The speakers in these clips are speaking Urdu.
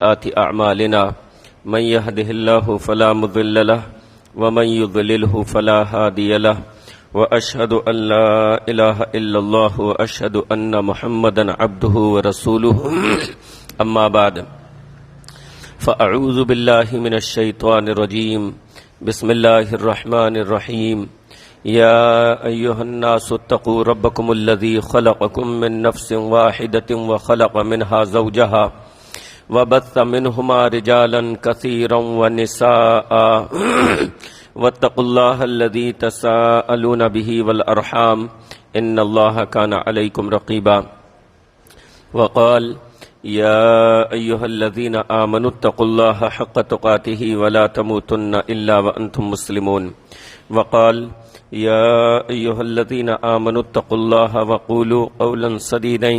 سيئات أعمالنا من يهده الله فلا مضل له ومن يضلله فلا هادي له وأشهد أن لا إله إلا الله وأشهد أن محمدا عبده ورسوله أما بعد فأعوذ بالله من الشيطان الرجيم بسم الله الرحمن الرحيم يا أيها الناس اتقوا ربكم الذي خلقكم من نفس واحدة وخلق منها زوجها وبث منهما رجالا كثيرا ونساء واتقوا الله الذي تساءلون به والأرحام إن الله كان عليكم رقيبا وقال يا أيها الذين آمنوا اتقوا الله حق تقاته ولا تموتن إلا وأنتم مسلمون وقال يا أيها الذين آمنوا اتقوا الله وقولوا قولا سديدا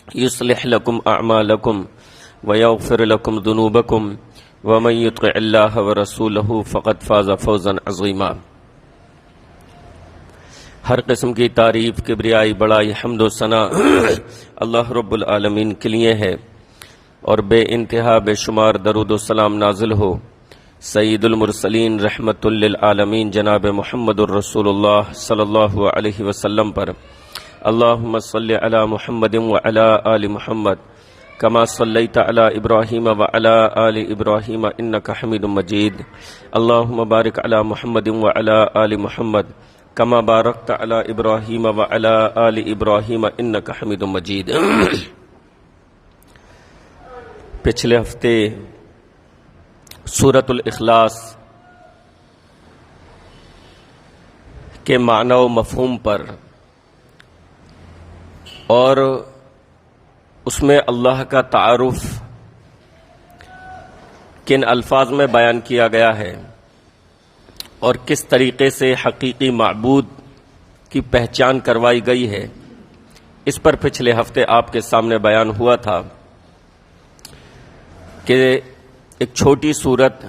يصلح لكم أعمالكم ويغفر لكم ذنوبكم ومن يطع الله ورسوله فقد فاز فوزا عظيما۔ ہر قسم کی تعریف، کبریائی، بڑائی، حمد و ثنا اللہ رب العالمین کے لیے ہے، اور بے انتہا بے شمار درود و سلام نازل ہو سید المرسلین رحمت للعالمین جناب محمد الرسول اللہ صلی اللہ علیہ وسلم پر۔ اللہم صلی علی محمد وعلی آل محمد کما صلیت علی ابراہیم وعلی آل ابراہیم انکا حمید مجید۔ اللہم بارک علی محمد وعلی آل محمد کما بارکت علی ابراہیم وعلی آل ابراہیم انکا حمید مجید۔ پچھلے ہفتے سورۃ الاخلاص کے معنی و مفہوم پر اور اس میں اللہ کا تعارف کن الفاظ میں بیان کیا گیا ہے اور کس طریقے سے حقیقی معبود کی پہچان کروائی گئی ہے، اس پر پچھلے ہفتے آپ کے سامنے بیان ہوا تھا کہ ایک چھوٹی صورت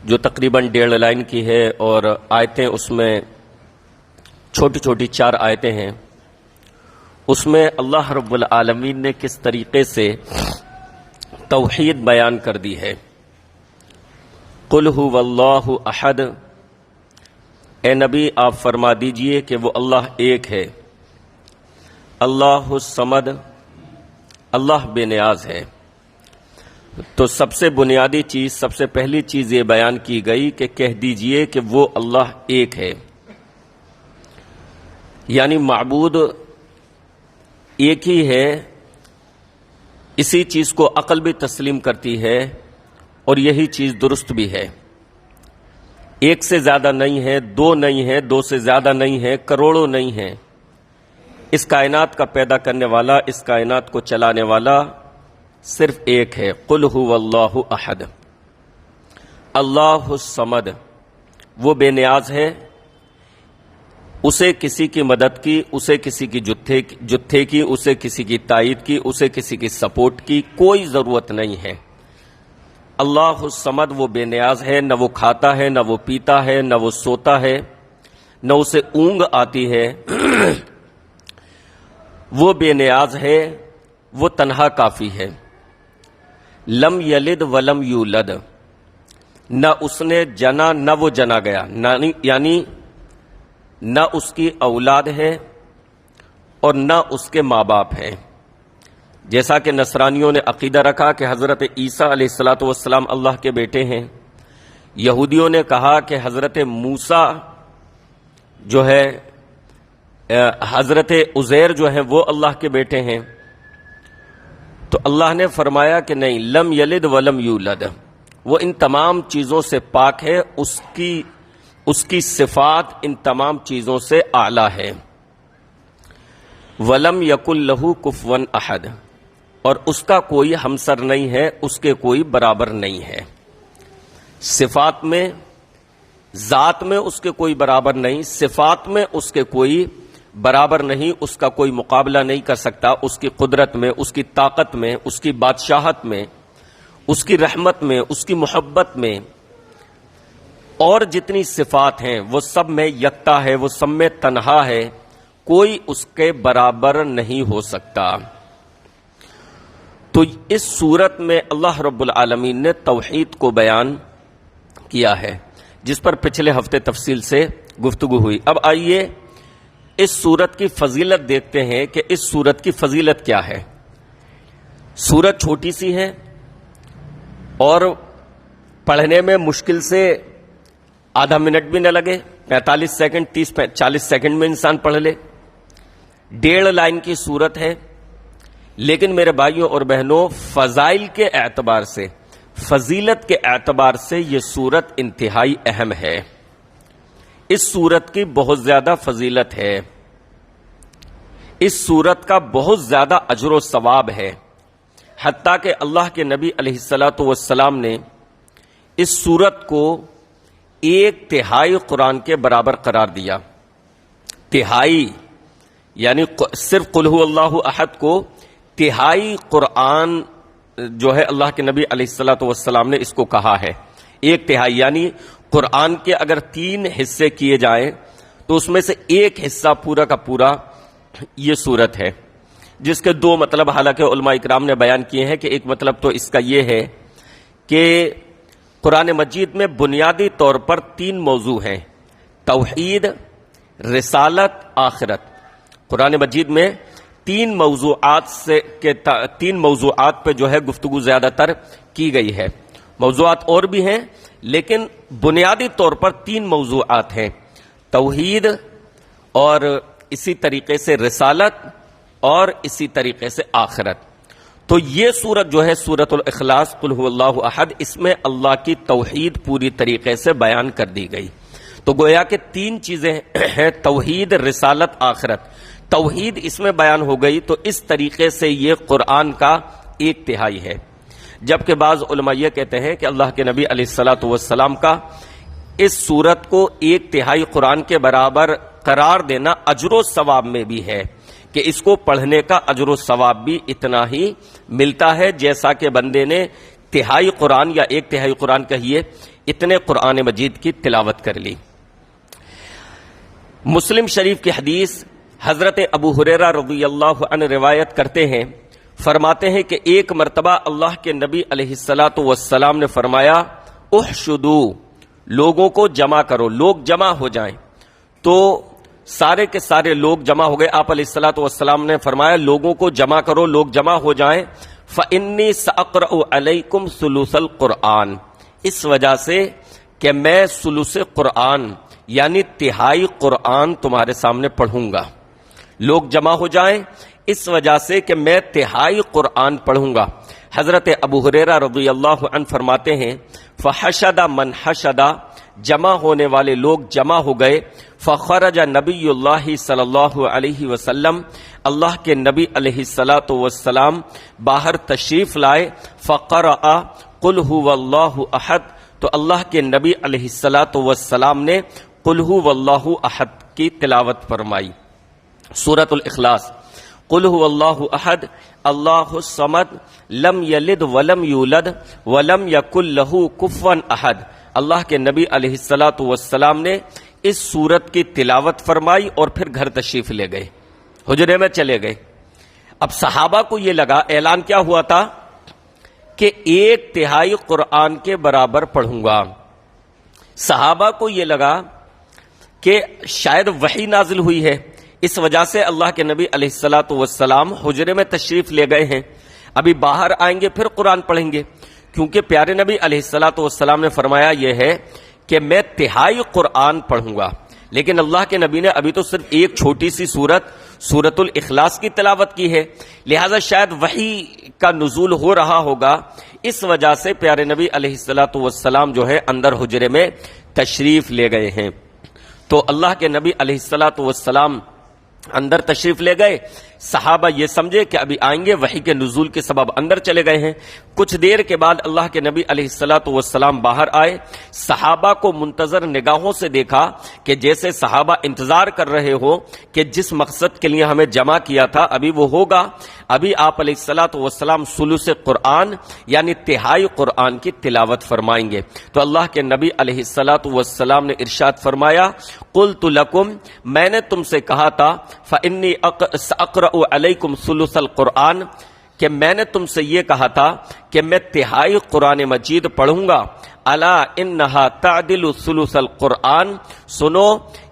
جو تقریباً 1.5 لائن کی ہے اور آیتیں اس میں چھوٹی چھوٹی 4 آیتیں ہیں، اس میں اللہ رب العالمین نے کس طریقے سے توحید بیان کر دی ہے۔ قل هو اللہ احد، اے نبی آپ فرما دیجئے کہ وہ اللہ ایک ہے، اللہ الصمد، اللہ بے نیاز ہے۔ تو سب سے بنیادی چیز، سب سے پہلی چیز یہ بیان کی گئی کہ کہہ دیجئے کہ وہ اللہ ایک ہے، یعنی معبود ایک ہی ہے۔ اسی چیز کو عقل بھی تسلیم کرتی ہے اور یہی چیز درست بھی ہے۔ ایک سے زیادہ نہیں ہے، 2 نہیں ہے، 2 سے زیادہ نہیں ہے، کروڑوں نہیں ہے۔ اس کائنات کا پیدا کرنے والا، اس کائنات کو چلانے والا صرف ایک ہے۔ قل هو اللہ احد، اللہ الصمد، وہ بے نیاز ہے، اسے کسی کی مدد کی، اسے کسی کی جتھے کی، اسے کسی کی تائید کی، اسے کسی کی سپورٹ کی کوئی ضرورت نہیں ہے۔ اللہ الصمد وہ بے نیاز ہے، نہ وہ کھاتا ہے، نہ وہ پیتا ہے، نہ وہ سوتا ہے، نہ اسے اونگ آتی ہے۔ وہ بے نیاز ہے، وہ تنہا کافی ہے۔ لم یلد ولم یولد، نہ اس نے جنا نہ وہ جنا گیا، یعنی نہ اس کی اولاد ہے اور نہ اس کے ماں باپ ہیں۔ جیسا کہ نصرانیوں نے عقیدہ رکھا کہ حضرت عیسیٰ علیہ السلام اللہ کے بیٹے ہیں، یہودیوں نے کہا کہ حضرت موسیٰ جو ہے، حضرت عزیر جو ہیں وہ اللہ کے بیٹے ہیں۔ تو اللہ نے فرمایا کہ نہیں، لم یلد ولم یولد، وہ ان تمام چیزوں سے پاک ہے، اس کی صفات ان تمام چیزوں سے اعلیٰ ہے۔ ولم یکن لہ کفوا احد، اور اس کا کوئی ہمسر نہیں ہے، اس کے کوئی برابر نہیں ہے۔ صفات میں، ذات میں اس کے کوئی برابر نہیں، صفات میں اس کے کوئی برابر نہیں، اس کا کوئی مقابلہ نہیں کر سکتا، اس کی قدرت میں، اس کی طاقت میں، اس کی بادشاہت میں، اس کی رحمت میں، اس کی محبت میں، اور جتنی صفات ہیں وہ سب میں یکتا ہے، وہ سب میں تنہا ہے، کوئی اس کے برابر نہیں ہو سکتا۔ تو اس صورت میں اللہ رب العالمین نے توحید کو بیان کیا ہے، جس پر پچھلے ہفتے تفصیل سے گفتگو ہوئی۔ اب آئیے اس صورت کی فضیلت دیکھتے ہیں کہ اس صورت کی فضیلت کیا ہے۔ صورت چھوٹی سی ہے اور پڑھنے میں مشکل سے آدھا منٹ بھی نہ لگے، 45 سیکنڈ 30-40 سیکنڈ میں انسان پڑھ لے، 1.5 لائن کی صورت ہے، لیکن میرے بھائیوں اور بہنوں فضائل کے اعتبار سے، فضیلت کے اعتبار سے یہ صورت انتہائی اہم ہے۔ اس صورت کی بہت زیادہ فضیلت ہے، اس صورت کا بہت زیادہ اجر و ثواب ہے، حتیٰ کہ اللہ کے نبی علیہ الصلاۃ والسلام نے اس صورت کو 1/3 قرآن کے برابر قرار دیا۔ تہائی یعنی صرف قل هو اللہ احد کو 1/3 قرآن جو ہے اللہ کے نبی علیہ الصلاۃ والسلام نے اس کو کہا ہے۔ 1/3 یعنی قرآن کے اگر 3 حصے کیے جائیں تو اس میں سے 1 حصہ پورا کا پورا یہ صورت ہے، جس کے 2 مطلب حالانکہ علماء اکرام نے بیان کیے ہیں کہ ایک مطلب تو اس کا یہ ہے کہ قرآن مجید میں بنیادی طور پر 3 موضوع ہیں: توحید، رسالت، آخرت۔ قرآن مجید میں 3 موضوعات پہ جو ہے گفتگو زیادہ تر کی گئی ہے۔ موضوعات اور بھی ہیں لیکن بنیادی طور پر 3 موضوعات ہیں: توحید اور اسی طریقے سے رسالت اور اسی طریقے سے آخرت۔ تو یہ سورت جو ہے سورۃ الاخلاص قل هو اللہ احد، اس میں اللہ کی توحید پوری طریقے سے بیان کر دی گئی۔ تو گویا کہ 3 چیزیں ہیں: توحید، رسالت، آخرت۔ توحید اس میں بیان ہو گئی، تو اس طریقے سے یہ قرآن کا 1/3 ہے۔ جبکہ بعض علماء یہ کہتے ہیں کہ اللہ کے نبی علیہ الصلاۃ والسلام کا اس سورت کو 1/3 قرآن کے برابر قرار دینا اجر و ثواب میں بھی ہے، کہ اس کو پڑھنے کا اجر و ثواب بھی اتنا ہی ملتا ہے جیسا کہ بندے نے 1/3 قرآن یا 1/3 قرآن کہیے اتنے قرآن مجید کی تلاوت کر لی۔ مسلم شریف کی حدیث حضرت ابو ہریرہ رضی اللہ عنہ روایت کرتے ہیں، فرماتے ہیں کہ ایک مرتبہ اللہ کے نبی علیہ الصلاۃ والسلام نے فرمایا احشدو، لوگوں کو جمع کرو، لوگ جمع ہو جائیں۔ تو سارے کے سارے لوگ جمع ہو گئے۔ آپ علیہ الصلاۃ والسلام نے فرمایا لوگوں کو جمع کرو، لوگ جمع ہو جائیں۔ فإنی سأقرأ علیکم ثلث القرآن، اس وجہ سے کہ میں ثلث قرآن یعنی 1/3 قرآن تمہارے سامنے پڑھوں گا۔ لوگ جمع ہو جائیں اس وجہ سے کہ میں 1/3 قرآن پڑھوں گا۔ حضرت ابو ہریرہ رضی اللہ عنہ فرماتے ہیں فحشد من حشد، جمع ہونے والے لوگ جمع ہو گئے۔ فخرج نبی اللہ صلی اللہ علیہ وسلم، اللہ کے نبی علیہ الصلاۃ والسلام باہر تشریف لائے۔ فقرأ قل هو اللہ احد، تو اللہ کے نبی علیہ الصلاۃ والسلام نے قل هو اللہ احد کی تلاوت فرمائی۔ سورۃ الاخلاص، قل هو اللہ احد اللہ الصمد لم یلد ولم یولد ولم یکن له کفوا احد۔ اللہ کے نبی علیہ الصلاۃ والسلام نے اس سورت کی تلاوت فرمائی اور پھر گھر تشریف لے گئے، حجرے میں چلے گئے۔ اب صحابہ کو یہ لگا، اعلان کیا ہوا تھا کہ 1/3 قرآن کے برابر پڑھوں گا۔ صحابہ کو یہ لگا کہ شاید وحی نازل ہوئی ہے، اس وجہ سے اللہ کے نبی علیہ الصلاۃ والسلام حجرے میں تشریف لے گئے ہیں، ابھی باہر آئیں گے پھر قرآن پڑھیں گے، کیونکہ پیارے نبی علیہ الصلاۃ والسلام نے فرمایا یہ ہے کہ میں 1/3 قرآن پڑھوں گا۔ لیکن اللہ کے نبی نے ابھی تو صرف ایک چھوٹی سی سورۃ الاخلاص کی تلاوت کی ہے، لہذا شاید وحی کا نزول ہو رہا ہوگا، اس وجہ سے پیارے نبی علیہ الصلاۃ والسلام جو ہے اندر حجرے میں تشریف لے گئے ہیں۔ تو اللہ کے نبی علیہ الصلاۃ والسلام اندر تشریف لے گئے، صحابہ یہ سمجھے کہ ابھی آئیں گے، وحی کے نزول کے سبب اندر چلے گئے ہیں۔ کچھ دیر کے بعد اللہ کے نبی علیہ الصلاۃ والسلام باہر آئے، صحابہ کو منتظر نگاہوں سے دیکھا کہ جیسے صحابہ انتظار کر رہے ہو کہ جس مقصد کے لیے ہمیں جمع کیا تھا ابھی وہ ہوگا۔ ابھی آپ علیہ الصلاۃ والسلام ثلث قرآن یعنی 1/3 قرآن کی تلاوت فرمائیں گے۔ تو اللہ کے نبی علیہ الصلاۃ والسلام نے ارشاد فرمایا قلت لکم، میں نے تم سے کہا تھا فإنی سأقرأ علیکم ثلث القرآن، کہ میں نے تم سے یہ کہا تھا کہ میں تہائی قرآن مجید پڑھوں گا، الا انہا تعدل ثلث القرآن، سنو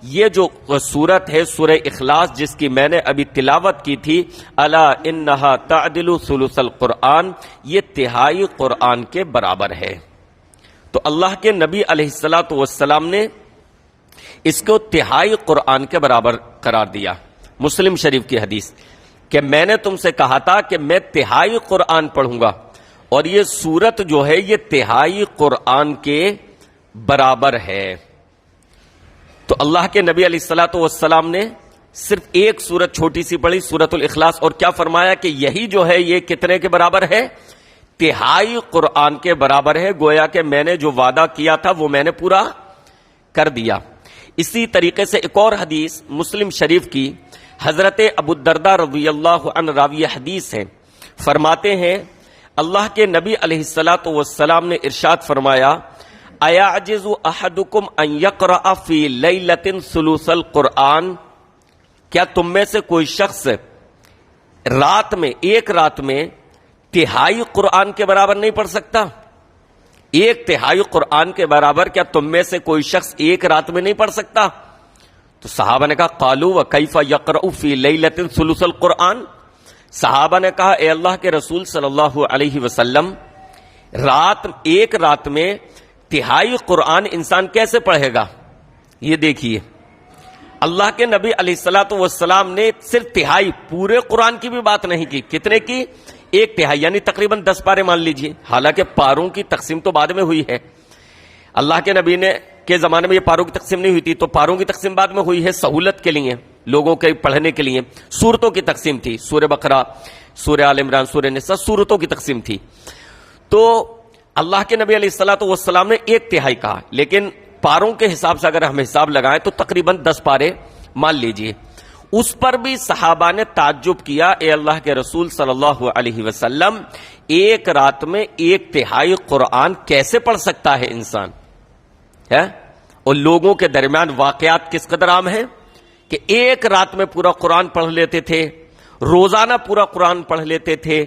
یہ جو سورت ہے سورہ اخلاص جس کی میں نے ابھی تلاوت کی تھی، الا انہا تعدل ثلث القرآن، یہ تہائی قرآن کے برابر ہے۔ تو اللہ کے نبی علیہ الصلوۃ والسلام نے اس کو تہائی قرآن کے برابر قرار دیا۔ مسلم شریف کی حدیث کہ میں نے تم سے کہا تھا کہ میں تہائی قرآن پڑھوں گا، اور یہ سورت جو ہے یہ تہائی قرآن کے برابر ہے۔ تو اللہ کے نبی علیہ الصلوۃ والسلام نے صرف ایک سورت چھوٹی سی پڑھی، سورۃ الاخلاص، اور کیا فرمایا کہ یہی جو ہے یہ کتنے کے برابر ہے؟ تہائی قرآن کے برابر ہے۔ گویا کہ میں نے جو وعدہ کیا تھا وہ میں نے پورا کر دیا۔ اسی طریقے سے ایک اور حدیث مسلم شریف کی، حضرت ابو الدرداء رضی اللہ عنہ راوی حدیث ہیں، فرماتے ہیں اللہ کے نبی علیہ الصلوۃ والسلام نے ارشاد فرمایا، ایعجز احدکم ان یقرأ فی لیلۃ ثلث القرآن، کیا تم میں سے کوئی شخص رات میں، ایک رات میں تہائی قرآن کے برابر نہیں پڑھ سکتا؟ ایک تہائی قرآن کے برابر کیا تم میں سے کوئی شخص ایک رات میں نہیں پڑھ سکتا؟ تو صحابہ نے کہا قالوا وکیف یقرأ فی لیلۃ ثلث القرآن، صحابہ نے کہا اے اللہ کے رسول صلی اللہ علیہ وسلم، ایک رات میں تہائی قرآن انسان کیسے پڑھے گا؟ یہ دیکھیے اللہ کے نبی علیہ الصلوۃ والسلام نے صرف تہائی، پورے قرآن کی بھی بات نہیں کی، کتنے کی؟ ایک تہائی، یعنی تقریباً 10 پارے مان لیجئے، حالانکہ پاروں کی تقسیم تو بعد میں ہوئی ہے۔ اللہ کے نبی نے کے زمانے میں یہ پاروں کی تقسیم نہیں ہوئی تھی، تو پاروں کی تقسیم بعد میں ہوئی ہے سہولت کے لیے، لوگوں کے پڑھنے کے لیے۔ سورتوں کی تقسیم تھی، سورہ بقرہ، سورہ آل عمران، سورہ نساء، سورتوں کی تقسیم تھی۔ تو اللہ کے نبی علیہ الصلوۃ والسلام نے ایک تہائی کہا، لیکن پاروں کے حساب سے اگر ہم حساب لگائیں تو تقریباً 10 پارے مان لیجئے۔ اس پر بھی صحابہ نے تعجب کیا، اے اللہ کے رسول صلی اللہ علیہ وسلم، ایک رات میں ایک تہائی قرآن کیسے پڑھ سکتا ہے انسان؟ ہے؟ اور لوگوں کے درمیان واقعات کس قدر عام ہیں کہ ایک رات میں پورا قرآن پڑھ لیتے تھے، روزانہ پورا قرآن پڑھ لیتے تھے،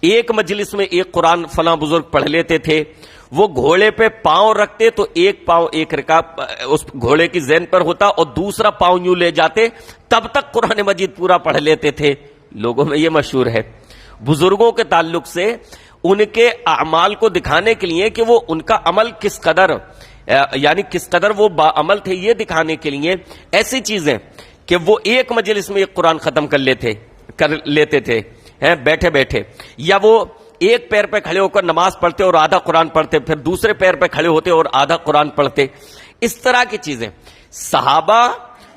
ایک مجلس میں ایک قرآن فلاں بزرگ پڑھ لیتے تھے۔ وہ گھوڑے پہ پاؤں رکھتے تو ایک پاؤں ایک رکعت اس گھوڑے کی ذہن پر ہوتا، اور دوسرا پاؤں یوں لے جاتے، تب تک قرآن مجید پورا پڑھ لیتے تھے۔ لوگوں میں یہ مشہور ہے بزرگوں کے تعلق سے، ان کے اعمال کو دکھانے کے لیے کہ وہ ان کا عمل کس قدر، یعنی کس قدر وہ باعمل تھے، یہ دکھانے کے لیے ایسی چیزیں کہ وہ ایک مجلس میں ایک قرآن ختم کر لیتے تھے بیٹھے بیٹھے، یا وہ ایک پیر پہ کھڑے ہو کر نماز پڑھتے اور آدھا قرآن پڑھتے، پھر دوسرے پیر پہ کھڑے ہوتے اور آدھا قرآن پڑھتے۔ اس طرح کی چیزیں۔ صحابہ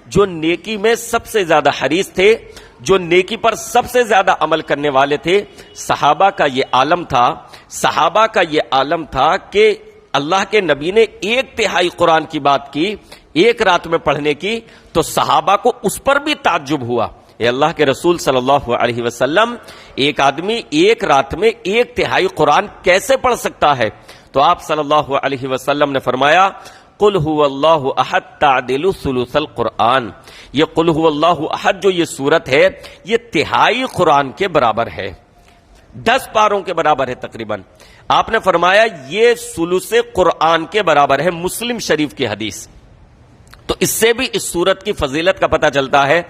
جو نیکی میں سب سے زیادہ حریص تھے، جو نیکی پر سب سے زیادہ عمل کرنے والے تھے، صحابہ کا یہ عالم تھا کہ اللہ کے نبی نے ایک تہائی قرآن کی بات کی ایک رات میں پڑھنے کی، تو صحابہ کو اس پر بھی تعجب ہوا، اے اللہ کے رسول صلی اللہ علیہ وسلم، ایک آدمی ایک رات میں ایک تہائی قرآن کیسے پڑھ سکتا ہے؟ تو آپ صلی اللہ علیہ وسلم نے فرمایا قل هو اللہ احد تعدل ثلث القرآن، یہ قل هو اللہ احد جو یہ سورت ہے یہ تہائی قرآن کے برابر ہے، 10 پاروں کے برابر ہے تقریباً۔ آپ نے فرمایا یہ ثلث قرآن کے برابر ہے، مسلم شریف کی حدیث۔ تو اس سے بھی اس سورت کی فضیلت کا پتہ چلتا ہے،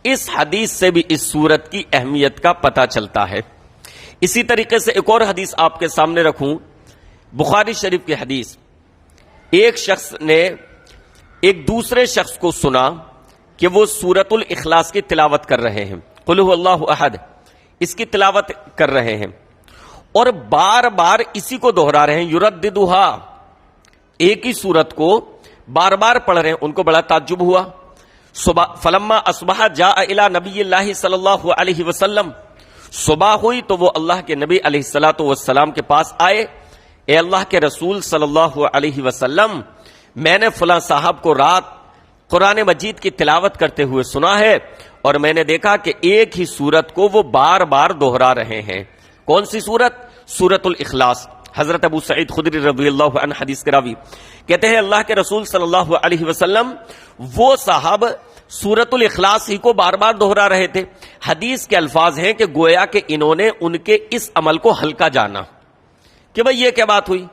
اس حدیث سے بھی اس سورت کی اہمیت کا پتہ چلتا ہے۔ اسی طریقے سے ایک اور حدیث آپ کے سامنے رکھوں، بخاری شریف کی حدیث۔ ایک شخص نے ایک دوسرے شخص کو سنا کہ وہ سورۃ الاخلاص کی تلاوت کر رہے ہیں، قل هو اللہ احد، اس کی تلاوت کر رہے ہیں اور بار بار اسی کو دہرا رہے ہیں، یرددھا، ایک ہی سورت کو بار بار پڑھ رہے ہیں۔ ان کو بڑا تعجب ہوا۔ فلما اصبح جاء الی نبی اللہ صلی اللہ علیہ وسلم، صبح ہوئی تو وہ اللہ کے نبی علیہ الصلوۃ والسلام کے پاس آئے، اے اللہ کے رسول صلی اللہ علیہ وسلم، میں نے فلاں صاحب کو رات قرآن مجید کی تلاوت کرتے ہوئے سنا ہے، اور میں نے دیکھا کہ ایک ہی سورت کو وہ بار بار دہرا رہے ہیں۔ کون سی سورت؟ سورۃ الاخلاص۔ حضرت ابو سعید خدری رضی اللہ عنہ حدیث کے راوی کہتے ہیں اللہ کے رسول صلی اللہ علیہ وسلم، وہ صاحب سورۃ الاخلاص ہی کو بار بار دہرا رہے تھے. حدیث کے الفاظ ہیں کہ گویا کہ انہوں نے ان کے اس عمل کو ہلکا جانا کہ بھئی یہ کیا بات ہوئی،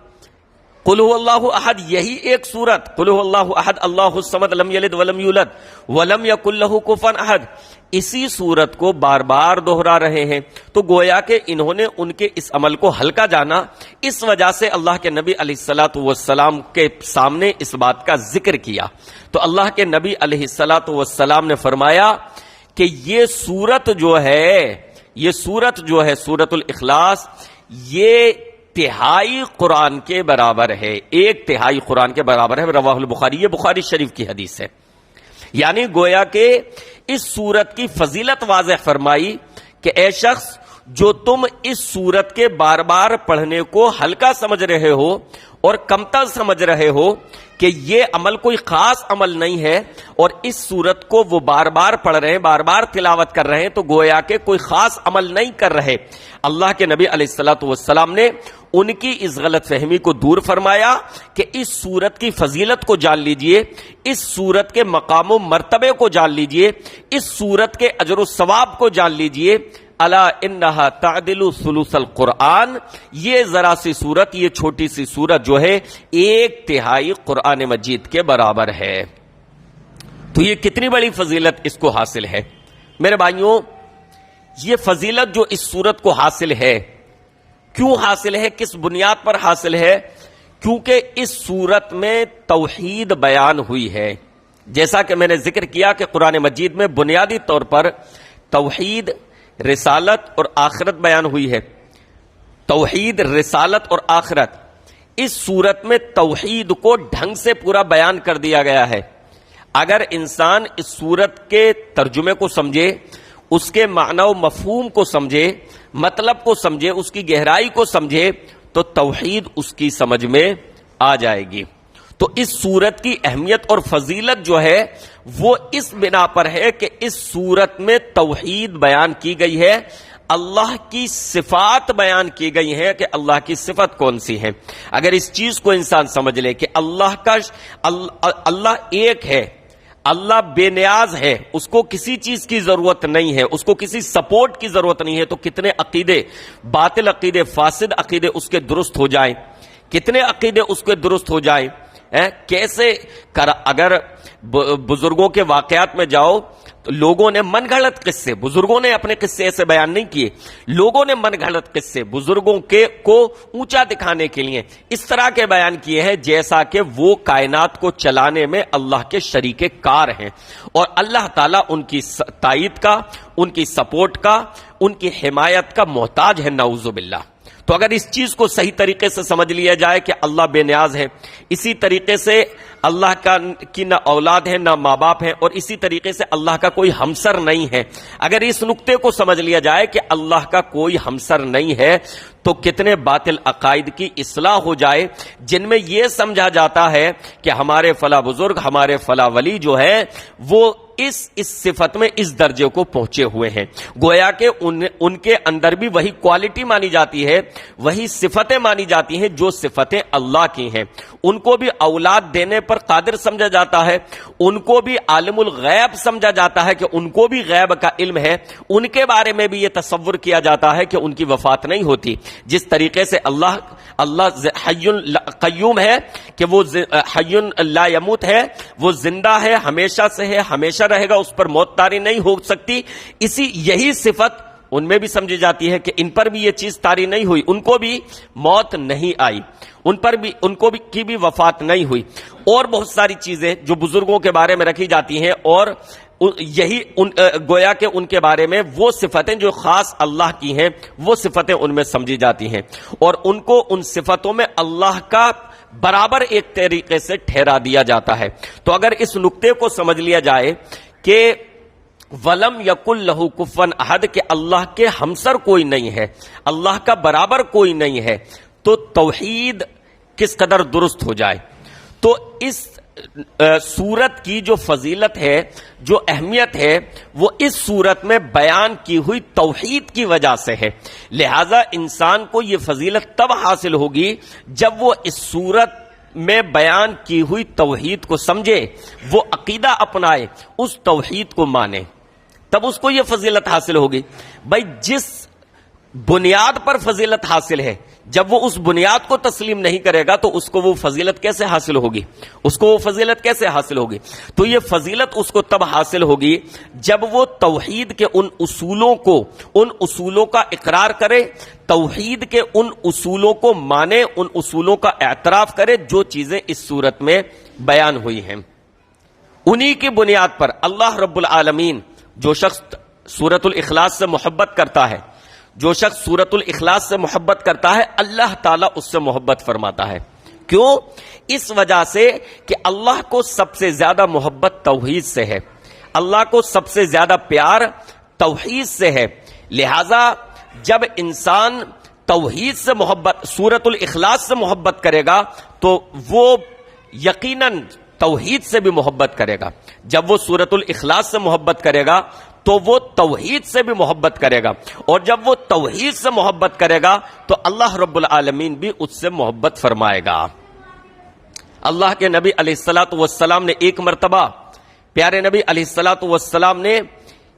قل هو اللہ احد یہی ایک سورت، قل هو اللہ احد اللہ الصمد لم یلد ولم یولد ولم یکن لہ کفوا احد، اسی سورت کو بار بار دہرا رہے ہیں. تو گویا کہ انہوں نے ان کے اس عمل کو ہلکا جانا، اس وجہ سے اللہ کے نبی علیہ الصلوۃ والسلام کے سامنے اس بات کا ذکر کیا. تو اللہ کے نبی علیہ الصلوۃ والسلام نے فرمایا کہ یہ سورت جو ہے سورۃ الاخلاص، یہ تہائی قرآن کے برابر ہے، ایک تہائی قرآن کے برابر ہے. رواہ البخاری، یہ بخاری شریف کی حدیث ہے. یعنی گویا کہ اس سورت کی فضیلت واضح فرمائی کہ اے شخص جو تم اس سورت کے بار بار پڑھنے کو ہلکا سمجھ رہے ہو اور کمتر سمجھ رہے ہو کہ یہ عمل کوئی خاص عمل نہیں ہے، اور اس سورت کو وہ بار بار پڑھ رہے ہیں، بار بار تلاوت کر رہے ہیں، تو گویا کہ کوئی خاص عمل نہیں کر رہے. اللہ کے نبی علیہ الصلوۃ والسلام نے ان کی اس غلط فہمی کو دور فرمایا کہ اس سورت کی فضیلت کو جان لیجئے، اس سورت کے مقام و مرتبے کو جان لیجئے، اس سورت کے اجر و ثواب کو جان لیجئے. الا انہا تعدل ثلث القرآن، یہ ذرا سی سورت، یہ چھوٹی سی سورت جو ہے ایک تہائی قرآن مجید کے برابر ہے. تو یہ کتنی بڑی فضیلت اس کو حاصل ہے. میرے بھائیوں، یہ فضیلت جو اس سورت کو حاصل ہے، کیوں حاصل ہے، کس بنیاد پر حاصل ہے؟ کیونکہ اس سورت میں توحید بیان ہوئی ہے. جیسا کہ میں نے ذکر کیا کہ قرآن مجید میں بنیادی طور پر توحید، رسالت اور آخرت بیان ہوئی ہے. توحید، رسالت اور آخرت، اس صورت میں توحید کو ڈھنگ سے پورا بیان کر دیا گیا ہے. اگر انسان اس صورت کے ترجمے کو سمجھے، اس کے معنی و مفہوم کو سمجھے، مطلب کو سمجھے، اس کی گہرائی کو سمجھے، تو توحید اس کی سمجھ میں آ جائے گی. تو اس سورت کی اہمیت اور فضیلت جو ہے وہ اس بنا پر ہے کہ اس سورت میں توحید بیان کی گئی ہے، اللہ کی صفات بیان کی گئی ہیں کہ اللہ کی صفت کون سی ہے. اگر اس چیز کو انسان سمجھ لے کہ اللہ ایک ہے، اللہ بے نیاز ہے، اس کو کسی چیز کی ضرورت نہیں ہے، اس کو کسی سپورٹ کی ضرورت نہیں ہے، تو کتنے عقیدے، باطل عقیدے، فاسد عقیدے اس کے درست ہو جائیں، کتنے عقیدے اس کے درست ہو جائیں. کیسے اگر بزرگوں کے واقعات میں جاؤ تو لوگوں نے من گھڑت قصے، بزرگوں نے اپنے قصے ایسے بیان نہیں کیے، لوگوں نے من گھڑت قصے بزرگوں کو اونچا دکھانے کے لیے اس طرح کے بیان کیے ہیں جیسا کہ وہ کائنات کو چلانے میں اللہ کے شریک کار ہیں، اور اللہ تعالیٰ ان کی تائید کا، ان کی سپورٹ کا، ان کی حمایت کا محتاج ہے، نعوذ باللہ. تو اگر اس چیز کو صحیح طریقے سے سمجھ لیا جائے کہ اللہ بے نیاز ہے، اسی طریقے سے اللہ کی نہ اولاد ہے نہ ماں باپ ہے، اور اسی طریقے سے اللہ کا کوئی ہمسر نہیں ہے، اگر اس نقطے کو سمجھ لیا جائے کہ اللہ کا کوئی ہمسر نہیں ہے، تو کتنے باطل عقائد کی اصلاح ہو جائے جن میں یہ سمجھا جاتا ہے کہ ہمارے فلاں بزرگ، ہمارے فلاں ولی جو ہے وہ اس صفت میں اس درجے کو پہنچے ہوئے ہیں. گویا کہ ان کے اندر بھی وہی کوالٹی مانی جاتی ہے، وہی صفتیں مانی جاتی ہیں جو صفتیں اللہ کی ہیں. ان کو بھی اولاد دینے پر قادر سمجھا جاتا ہے، ان کو بھی عالم الغیب سمجھا جاتا ہے کہ ان کو بھی غیب کا علم ہے. ان کے بارے میں بھی یہ تصور کیا جاتا ہے کہ ان کی وفات نہیں ہوتی. جس طریقے سے اللہ حی قیوم ہے کہ وہ حی لا یموت ہے، وہ زندہ ہے، ہمیشہ سے ہے، ہمیشہ رہے گا، اس پر موت طاری نہیں ہو سکتی. یہی صفت ان میں بھی سمجھی جاتی ہے کہ ان پر بھی یہ چیز طاری نہیں ہوئی، ان کو بھی موت نہیں آئی، ان کو بھی وفات نہیں ہوئی. اور بہت ساری چیزیں جو بزرگوں کے بارے میں رکھی جاتی ہیں، اور یہی گویا کہ ان کے بارے میں وہ صفتیں جو خاص اللہ کی ہیں، وہ صفتیں ان میں سمجھی جاتی ہیں، اور ان کو ان صفتوں میں اللہ کا برابر ایک طریقے سے ٹھہرا دیا جاتا ہے. تو اگر اس نقطے کو سمجھ لیا جائے کہ ولم یکن لہ کفوا احد، کہ اللہ کے ہمسر کوئی نہیں ہے، اللہ کا برابر کوئی نہیں ہے، تو توحید کس قدر درست ہو جائے. تو اس سورت کی جو فضیلت ہے، جو اہمیت ہے، وہ اس سورت میں بیان کی ہوئی توحید کی وجہ سے ہے. لہذا انسان کو یہ فضیلت تب حاصل ہوگی جب وہ اس سورت میں بیان کی ہوئی توحید کو سمجھے، وہ عقیدہ اپنائے، اس توحید کو مانے، تب اس کو یہ فضیلت حاصل ہوگی۔ بھائی جس بنیاد پر فضیلت حاصل ہے، جب وہ اس بنیاد کو تسلیم نہیں کرے گا تو اس کو وہ فضیلت کیسے حاصل ہوگی؟ اس کو وہ فضیلت کیسے حاصل ہوگی؟ تو یہ فضیلت اس کو تب حاصل ہوگی جب وہ توحید کے ان اصولوں کا اقرار کرے، توحید کے ان اصولوں کو مانے، ان اصولوں کا اعتراف کرے جو چیزیں اس صورت میں بیان ہوئی ہیں۔ انہی کی بنیاد پر اللہ رب العالمین، جو شخص سورۃ الاخلاص سے محبت کرتا ہے، جو شخص سورۃ الاخلاص سے محبت کرتا ہے، اللہ تعالیٰ اس سے محبت فرماتا ہے۔ کیوں؟ اس وجہ سے کہ اللہ کو سب سے زیادہ محبت توحید سے ہے، اللہ کو سب سے زیادہ پیار توحید سے ہے۔ لہذا جب انسان توحید سے محبت، سورۃ الاخلاص سے محبت کرے گا تو وہ یقیناً توحید سے بھی محبت کرے گا۔ جب وہ سورۃ الاخلاص سے محبت کرے گا تو وہ توحید سے بھی محبت کرے گا، اور جب وہ توحید سے محبت کرے گا تو اللہ رب العالمین بھی اس سے محبت فرمائے گا۔ اللہ کے نبی علیہ الصلوۃ والسلام نے ایک مرتبہ، پیارے نبی علیہ الصلوۃ والسلام نے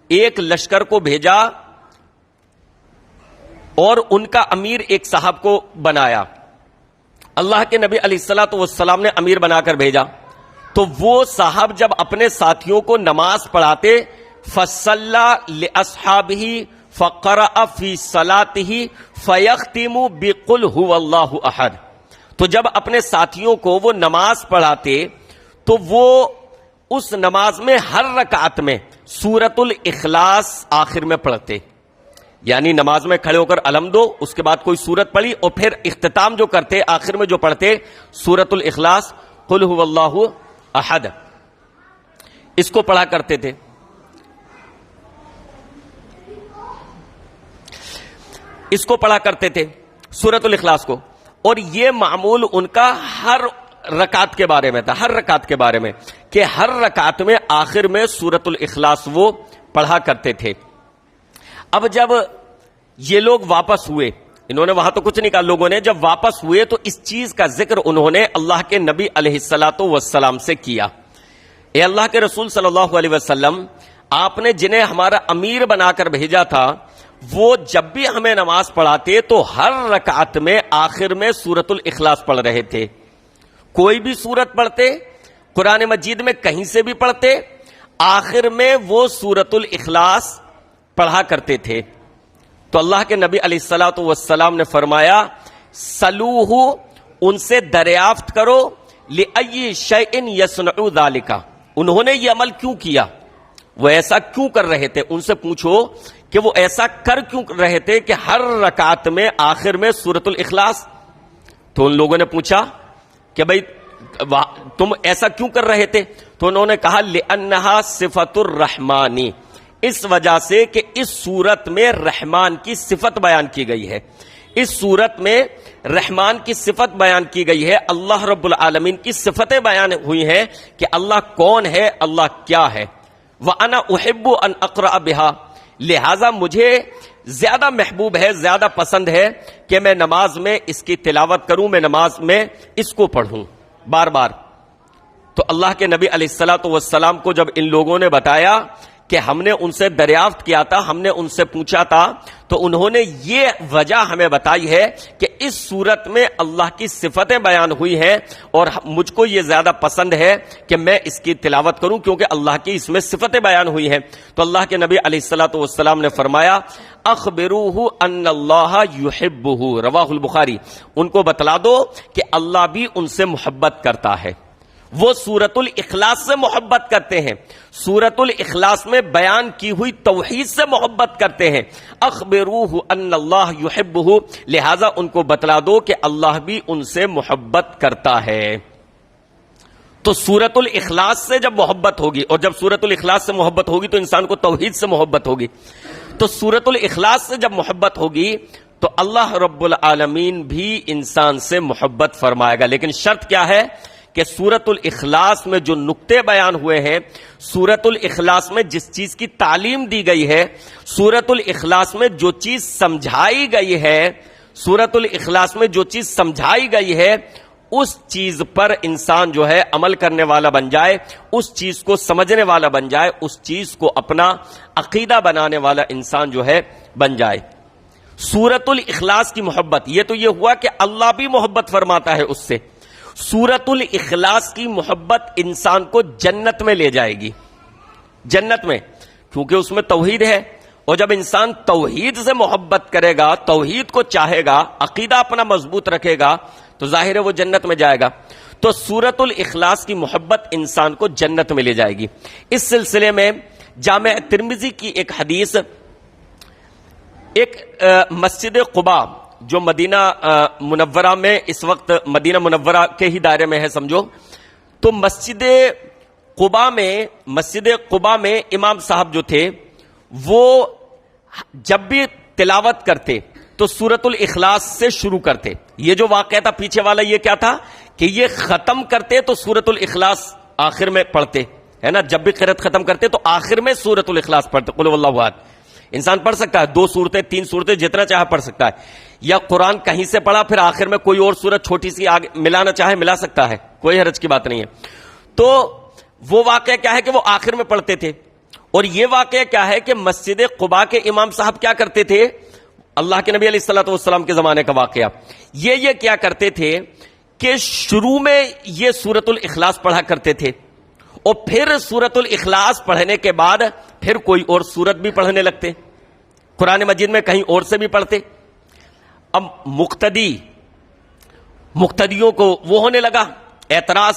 ایک لشکر کو بھیجا اور ان کا امیر ایک صاحب کو بنایا۔ اللہ کے نبی علیہ الصلوۃ والسلام نے امیر بنا کر بھیجا، تو وہ صاحب جب اپنے ساتھیوں کو نماز پڑھاتے، فَصَلَّى لِأَصْحَابِهِ فَقَرَأَ فِي صَلَاتِهِ فَيَخْتِمُ بِقُلْ هُوَ اللَّهُ أَحَدٌ۔ تو جب اپنے ساتھیوں کو وہ نماز پڑھاتے تو وہ اس نماز میں ہر رکعت میں سورۃ الاخلاص آخر میں پڑھتے، یعنی نماز میں کھڑے ہو کر الحمد، اس کے بعد کوئی سورت پڑھی، اور پھر اختتام جو کرتے آخر میں جو پڑھتے سورۃ الاخلاص، قل هو اللہ احد، اس کو پڑھا کرتے تھے۔ اس کو پڑھا کرتے تھے سورۃ الاخلاص کو، اور یہ معمول ان کا ہر رکعت کے بارے میں تھا، ہر رکعت کے بارے میں، کہ ہر رکعت میں آخر میں سورۃ الاخلاص وہ پڑھا کرتے تھے۔ اب جب یہ لوگ واپس ہوئے، انہوں نے وہاں تو کچھ نہیں کہا، لوگوں نے جب واپس ہوئے تو اس چیز کا ذکر انہوں نے اللہ کے نبی علیہ الصلوۃ والسلام سے کیا۔ اے اللہ کے رسول صلی اللہ علیہ وسلم، آپ نے جنہیں ہمارا امیر بنا کر بھیجا تھا، وہ جب بھی ہمیں نماز پڑھاتے تو ہر رکعت میں آخر میں سورۃ الاخلاص پڑھ رہے تھے۔ کوئی بھی سورت پڑھتے، قرآن مجید میں کہیں سے بھی پڑھتے، آخر میں وہ سورۃ الاخلاص پڑھا کرتے تھے۔ تو اللہ کے نبی علیہ الصلوۃ والسلام نے فرمایا، سلوہ، ان سے دریافت کرو، لأی شیء یصنع ذلک، انہوں نے یہ عمل کیوں کیا، وہ ایسا کیوں کر رہے تھے، ان سے پوچھو کہ وہ ایسا کر کیوں رہے تھے کہ ہر رکعت میں آخر میں سورۃ الاخلاص۔ تو ان لوگوں نے پوچھا کہ بھئی تم ایسا کیوں کر رہے تھے؟ تو انہوں نے کہا لأنہا صفت الرحمانی، اس وجہ سے کہ اس صورت میں رحمان کی صفت بیان کی گئی ہے، اس صورت میں رحمان کی صفت بیان کی گئی ہے، اللہ رب العالمین کی صفتیں بیان ہوئی ہیں کہ اللہ کون ہے، اللہ کیا ہے۔ وَأَنَا أُحِبُّ أَنْ أَقْرَأَ بِهَا، لہذا مجھے زیادہ محبوب ہے، زیادہ پسند ہے کہ میں نماز میں اس کی تلاوت کروں، میں نماز میں اس کو پڑھوں بار بار۔ تو اللہ کے نبی علیہ الصلوۃ والسلام کو جب ان لوگوں نے بتایا کہ ہم نے ان سے دریافت کیا تھا، ہم نے ان سے پوچھا تھا، تو انہوں نے یہ وجہ ہمیں بتائی ہے کہ اس صورت میں اللہ کی صفتیں بیان ہوئی ہیں اور مجھ کو یہ زیادہ پسند ہے کہ میں اس کی تلاوت کروں کیونکہ اللہ کی اس میں صفتیں بیان ہوئی ہیں۔ تو اللہ کے نبی علیہ الصلوۃ والسلام نے فرمایا، اخبروہ ان اللہ یحبہ، رواہ البخاری، ان کو بتلا دو کہ اللہ بھی ان سے محبت کرتا ہے، وہ سورۃ الاخلاص سے محبت کرتے ہیں، سورۃ الاخلاص میں بیان کی ہوئی توحید سے محبت کرتے ہیں۔ اخبروہ ان اللہ یحبہ، لہذا ان کو بتلا دو کہ اللہ بھی ان سے محبت کرتا ہے۔ تو سورۃ الاخلاص سے جب محبت ہوگی، اور جب سورۃ الاخلاص سے محبت ہوگی تو انسان کو توحید سے محبت ہوگی، تو سورۃ الاخلاص سے جب محبت ہوگی تو اللہ رب العالمین بھی انسان سے محبت فرمائے گا۔ لیکن شرط کیا ہے کہ سورۃ الاخلاص میں جو نقطے بیان ہوئے ہیں، سورۃ الاخلاص میں جس چیز کی تعلیم دی گئی ہے، سورۃ الاخلاص میں جو چیز سمجھائی گئی ہے، سورۃ الاخلاص میں جو چیز سمجھائی گئی ہے، اس چیز پر انسان جو ہے عمل کرنے والا بن جائے، اس چیز کو سمجھنے والا بن جائے، اس چیز کو اپنا عقیدہ بنانے والا انسان جو ہے بن جائے۔ سورۃ الاخلاص کی محبت، یہ تو یہ ہوا کہ اللہ بھی محبت فرماتا ہے اس سے۔ سورۃ الاخلاص کی محبت انسان کو جنت میں لے جائے گی، جنت میں، کیونکہ اس میں توحید ہے، اور جب انسان توحید سے محبت کرے گا، توحید کو چاہے گا، عقیدہ اپنا مضبوط رکھے گا، تو ظاہر ہے وہ جنت میں جائے گا۔ تو سورۃ الاخلاص کی محبت انسان کو جنت میں لے جائے گی۔ اس سلسلے میں جامع ترمذی کی ایک حدیث، ایک مسجد قباء جو مدینہ منورہ میں، اس وقت مدینہ منورہ کے ہی دائرے میں ہے سمجھو، تو مسجد قباء میں امام صاحب جو تھے وہ جب بھی تلاوت کرتے تو سورۃ الاخلاص سے شروع کرتے۔ یہ جو واقعہ تھا پیچھے والا، یہ کیا تھا کہ یہ ختم کرتے تو سورۃ الاخلاص آخر میں پڑھتے، ہے نا، جب بھی قرأت ختم کرتے تو آخر میں سورۃ الاخلاص پڑھتے، قل واللہ احد۔ انسان پڑھ سکتا ہے 2 سورتیں 3 سورتیں جتنا چاہے پڑھ سکتا ہے، یا قرآن کہیں سے پڑھا پھر آخر میں کوئی اور سورت چھوٹی سی آگے ملانا چاہے ملا سکتا ہے، کوئی حرج کی بات نہیں ہے۔ تو وہ واقعہ کیا ہے کہ وہ آخر میں پڑھتے تھے، اور یہ واقعہ کیا ہے کہ مسجد قباء کے امام صاحب کیا کرتے تھے، اللہ کے نبی علیہ الصلوۃ والسلام کے زمانے کا واقعہ، یہ کیا کرتے تھے کہ شروع میں یہ سورۃ الاخلاص پڑھا کرتے تھے، اور پھر سورۃ الاخلاص پڑھنے کے بعد پھر کوئی اور سورت بھی پڑھنے لگتے، قرآن مجید میں کہیں اور سے بھی پڑھتے۔ اب مقتدیوں کو وہ ہونے لگا اعتراض،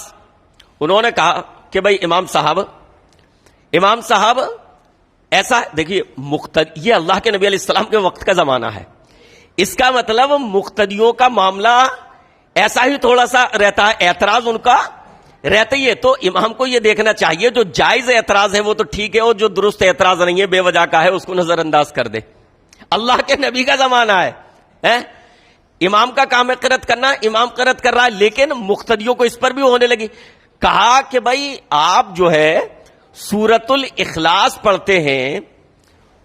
انہوں نے کہا کہ بھائی امام صاحب ایسا، دیکھیے یہ اللہ کے نبی علیہ السلام کے وقت کا زمانہ ہے، اس کا مطلب مقتدیوں کا معاملہ ایسا ہی تھوڑا سا رہتا ہے، اعتراض ان کا رہتا ہی ہے، تو امام کو یہ دیکھنا چاہیے جو جائز اعتراض ہے وہ تو ٹھیک ہے، اور جو درست اعتراض نہیں ہے بے وجہ کا ہے اس کو نظر انداز کر دے۔ اللہ کے نبی کا زمانہ ہے، امام کا کام ہے قرأت کرنا، امام قرأت کر رہا ہے، لیکن مقتدیوں کو اس پر بھی ہونے لگی۔ کہا کہ بھائی آپ جو ہے سورۃ الاخلاص پڑھتے ہیں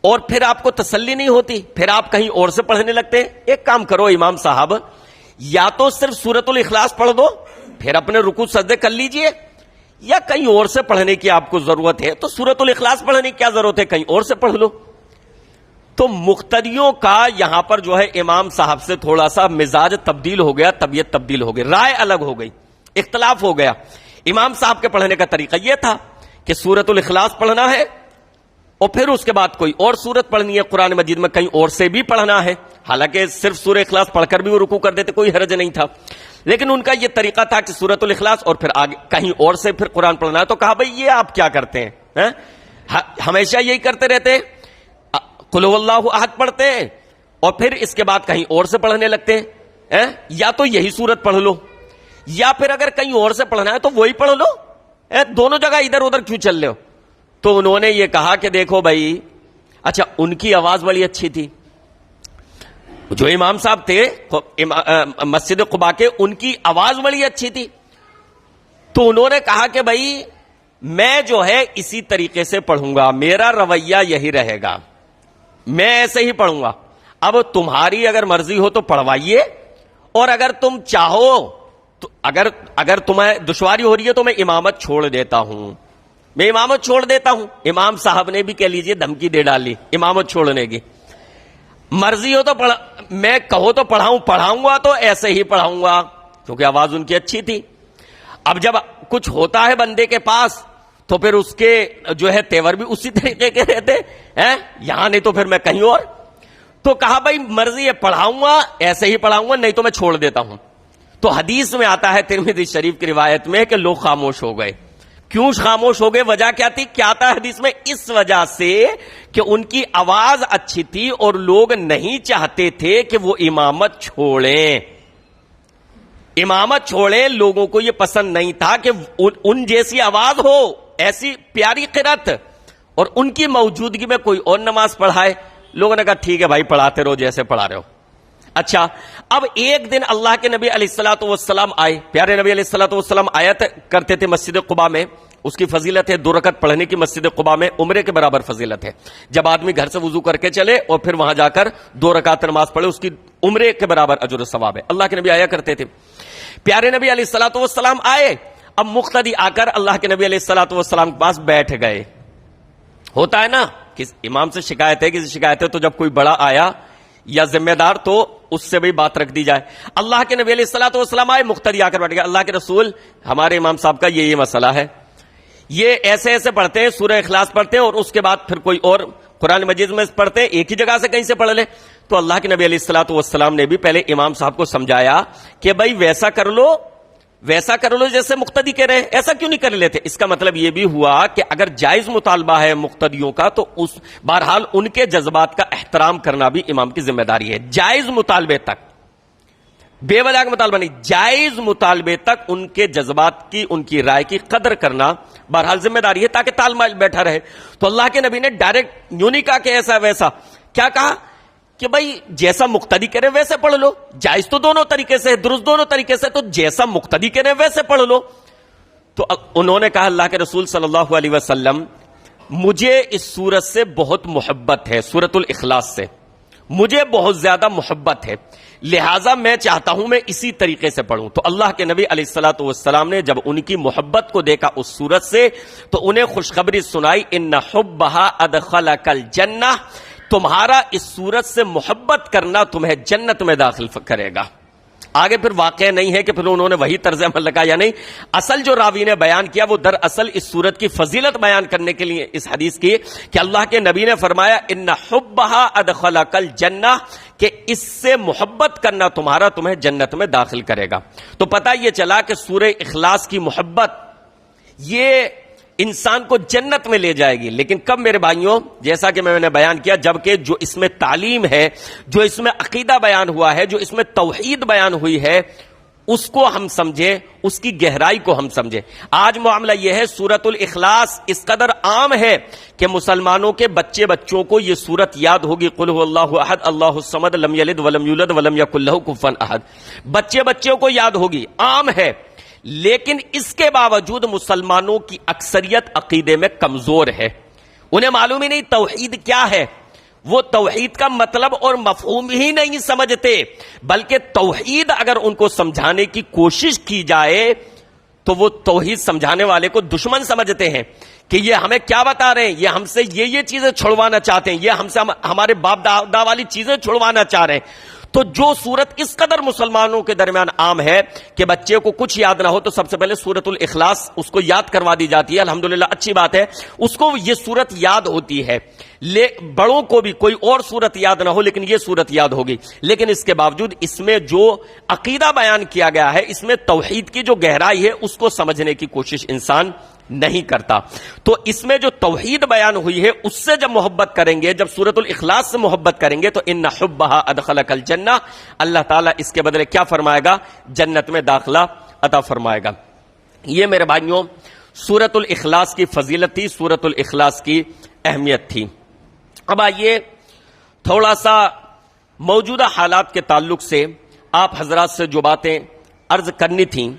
اور پھر آپ کو تسلی نہیں ہوتی، پھر آپ کہیں اور سے پڑھنے لگتے ہیں۔ ایک کام کرو امام صاحب، یا تو صرف سورۃ الاخلاص پڑھ دو، پھر اپنے رکوع سجدے کر لیجئے، یا کہیں اور سے پڑھنے کی آپ کو ضرورت ہے تو سورۃ الاخلاص پڑھنے کی کیا ضرورت ہے، کہیں اور سے پڑھ لو۔ تو مقتدیوں کا یہاں پر جو ہے امام صاحب سے تھوڑا سا مزاج تبدیل ہو گیا، طبیعت تبدیل ہو گئی، رائے الگ ہو گئی، اختلاف ہو گیا۔ امام صاحب کے پڑھنے کا طریقہ یہ تھا کہ سورۃ الاخلاص پڑھنا ہے اور پھر اس کے بعد کوئی اور سورت پڑھنی ہے، قرآن مجید میں کہیں اور سے بھی پڑھنا ہے، حالانکہ صرف سورہ اخلاص پڑھ کر بھی وہ رکوع کر دیتے، کوئی حرج نہیں تھا، لیکن ان کا یہ طریقہ تھا کہ سورۃ الاخلاص اور پھر آگے کہیں اور سے پھر قرآن پڑھنا ہے۔ تو کہا بھائی یہ آپ کیا کرتے ہیں، ہمیشہ یہی کرتے رہتے ہیں، قل هو اللہ احد پڑھتے ہیں اور پھر اس کے بعد کہیں اور سے پڑھنے لگتے ہیں، یا تو یہی سورت پڑھ لو، یا پھر اگر کہیں اور سے پڑھنا ہے تو وہی پڑھ لو، دونوں جگہ ادھر ادھر کیوں چل رہے ہو؟ تو انہوں نے یہ کہا کہ دیکھو بھائی، اچھا ان کی آواز بڑی اچھی تھی، جو امام صاحب تھے مسجد قباء کے، ان کی آواز بڑی اچھی تھی، تو انہوں نے کہا کہ بھائی میں جو ہے اسی طریقے سے پڑھوں گا، میرا رویہ یہی رہے گا، میں ایسے ہی پڑھوں گا۔ اب تمہاری اگر مرضی ہو تو پڑھوائیے، اور اگر تم چاہو تو اگر تمہیں دشواری ہو رہی ہے تو میں امامت چھوڑ دیتا ہوں، میں امامت چھوڑ دیتا ہوں۔ امام صاحب نے بھی کہہ لیجئے دھمکی دے ڈالی امامت چھوڑنے کی، مرضی ہو تو میں کہو تو پڑھاؤں گا تو ایسے ہی پڑھاؤں گا، کیونکہ آواز ان کی اچھی تھی۔ اب جب کچھ ہوتا ہے بندے کے پاس تو پھر اس کے جو ہے تیور بھی اسی طریقے کے رہتے ہیں، یہاں نہیں تو پھر میں کہیں اور۔ تو کہا بھائی مرضی ہے پڑھاؤں گا، ایسے ہی پڑھاؤں گا، نہیں تو میں چھوڑ دیتا ہوں۔ تو حدیث میں آتا ہے ترمذی شریف کی روایت میں کہ لوگ خاموش ہو گئے۔ کیوں خاموش ہو گئے؟ وجہ کیا تھی؟ کیا آتا ہے حدیث میں؟ اس وجہ سے کہ ان کی آواز اچھی تھی اور لوگ نہیں چاہتے تھے کہ وہ امامت چھوڑیں، امامت چھوڑیں، لوگوں کو یہ پسند نہیں تھا کہ ان جیسی آواز ہو، ایسی پیاری قرأت، اور ان کی موجودگی میں کوئی اور نماز پڑھائے۔ لوگوں نے کہا ٹھیک ہے بھائی پڑھاتے رہو جیسے پڑھا رہے ہو۔ اچھا، اب ایک دن اللہ کے نبی علیہ الصلوۃ والسلام آئے، پیارے نبی علیہ الصلوۃ والسلام آیا کرتے تھے مسجد قباء میں، اس کی فضیلت ہے 2 رکعت پڑھنے کی، مسجد قباء میں عمرے کے برابر فضیلت ہے۔ جب آدمی گھر سے وضو کر کے چلے اور پھر وہاں جا کر 2 رکعت نماز پڑھے، اس کی عمرے کے برابر اجر و ثواب ہے. اللہ کے نبی آیا کرتے تھے. پیارے نبی علیہ الصلوۃ والسلام آئے. اب مقتدی آ کر اللہ کے نبی علیہ الصلوۃ والسلام کے پاس بیٹھ گئے. ہوتا ہے نا کہ امام سے شکایت ہے, کسی شکایت ہے, تو جب کوئی بڑا آیا یا ذمہ دار تو اس سے بھی بات رکھ دی جائے. اللہ کے نبی علیہ الصلوۃ والسلام آئے, مقتدی آ کر بیٹھ گئے. اللہ کے رسول, ہمارے امام صاحب کا یہ مسئلہ ہے, یہ ایسے ایسے پڑھتے ہیں, سورہ اخلاص پڑھتے ہیں اور اس کے بعد پھر کوئی اور قرآن مجید میں پڑھتے ہیں, ایک ہی جگہ سے کہیں سے پڑھ لے. تو اللہ کے نبی علیہ الصلوۃ والسلام نے بھی پہلے امام صاحب کو سمجھایا کہ بھائی ویسا کر لو جیسے مقتدی کہہ رہے ہیں, ایسا کیوں نہیں کر لیتے. اس کا مطلب یہ بھی ہوا کہ اگر جائز مطالبہ ہے مقتدیوں کا تو اس بہرحال ان کے جذبات کا احترام کرنا بھی امام کی ذمہ داری ہے. جائز مطالبے تک, بے وجہ کا مطالبہ نہیں, جائز مطالبے تک ان کے جذبات کی, ان کی رائے کی قدر کرنا بہرحال ذمہ داری ہے, تاکہ تال میل بیٹھا رہے. تو اللہ کے نبی نے ڈائریکٹ یوں نہیں کہا کہ ایسا ویسا, کیا کہا کہ بھائی جیسا مقتدی کرے ویسے پڑھ لو. جائز تو دونوں طریقے سے, درست دونوں طریقے سے, تو جیسا مقتدی کرے ویسے پڑھ لو. تو انہوں نے کہا اللہ کے رسول صلی اللہ علیہ وسلم, مجھے اس سورت سے بہت محبت ہے, سورت الاخلاص سے مجھے بہت زیادہ محبت ہے, لہٰذا میں چاہتا ہوں میں اسی طریقے سے پڑھوں. تو اللہ کے نبی علیہ الصلوۃ والسلام نے جب ان کی محبت کو دیکھا اس سورت سے, تو انہیں خوشخبری سنائی, ان حبھا ادخلک الجنہ, تمہارا اس سورت سے محبت کرنا تمہیں جنت میں داخل کرے گا. آگے پھر واقعہ نہیں ہے کہ پھر انہوں نے وہی طرز عمل لگا یا نہیں. اصل جو راوی نے بیان کیا وہ دراصل اس سورت کی فضیلت بیان کرنے کے لیے اس حدیث کی کہ اللہ کے نبی نے فرمایا ان حبھا ادخلک الجنہ, کہ اس سے محبت کرنا تمہیں جنت میں داخل کرے گا. تو پتہ یہ چلا کہ سورہ اخلاص کی محبت یہ انسان کو جنت میں لے جائے گی. لیکن کب میرے بھائیوں, جیسا کہ میں نے بیان کیا, جبکہ جو اس میں تعلیم ہے, جو اس میں عقیدہ بیان ہوا ہے, جو اس میں توحید بیان ہوئی ہے, اس کو ہم سمجھیں, اس کی گہرائی کو ہم سمجھیں. آج معاملہ یہ ہے, سورۃ الاخلاص اس قدر عام ہے کہ مسلمانوں کے بچوں کو یہ سورت یاد ہوگی, قل هو اللہ احد اللہ الصمد لم یلد ولم یولد ولم یکن لہ کفوا احد, بچوں کو یاد ہوگی, عام ہے. لیکن اس کے باوجود مسلمانوں کی اکثریت عقیدے میں کمزور ہے. انہیں معلوم ہی نہیں توحید کیا ہے, وہ توحید کا مطلب اور مفہوم ہی نہیں سمجھتے, بلکہ توحید اگر ان کو سمجھانے کی کوشش کی جائے تو وہ توحید سمجھانے والے کو دشمن سمجھتے ہیں کہ یہ ہمیں کیا بتا رہے ہیں, یہ ہم سے یہ چیزیں چھڑوانا چاہتے ہیں, یہ ہم سے ہمارے باپ دادا والی چیزیں چھڑوانا چاہ رہے ہیں. تو جو سورت اس قدر مسلمانوں کے درمیان عام ہے کہ بچے کو کچھ یاد نہ ہو تو سب سے پہلے سورت الاخلاص اس کو یاد کروا دی جاتی ہے. الحمدللہ اچھی بات ہے, اس کو یہ سورت یاد ہوتی ہے. بڑوں کو بھی کوئی اور سورت یاد نہ ہو لیکن یہ سورت یاد ہوگی. لیکن اس کے باوجود اس میں جو عقیدہ بیان کیا گیا ہے, اس میں توحید کی جو گہرائی ہے, اس کو سمجھنے کی کوشش انسان نہیں کرتا. تو اس میں جو توحید بیان ہوئی ہے اس سے جب محبت کریں گے, جب سورۃ الاخلاص سے محبت کریں گے, تو ان حبھا ادخلک الجنہ, اللہ تعالیٰ اس کے بدلے کیا فرمائے گا, جنت میں داخلہ عطا فرمائے گا. یہ میرے بھائیوں سورۃ الاخلاص کی فضیلت تھی, سورۃ الاخلاص کی اہمیت تھی. اب آئیے تھوڑا سا موجودہ حالات کے تعلق سے آپ حضرات سے جو باتیں عرض کرنی تھیں.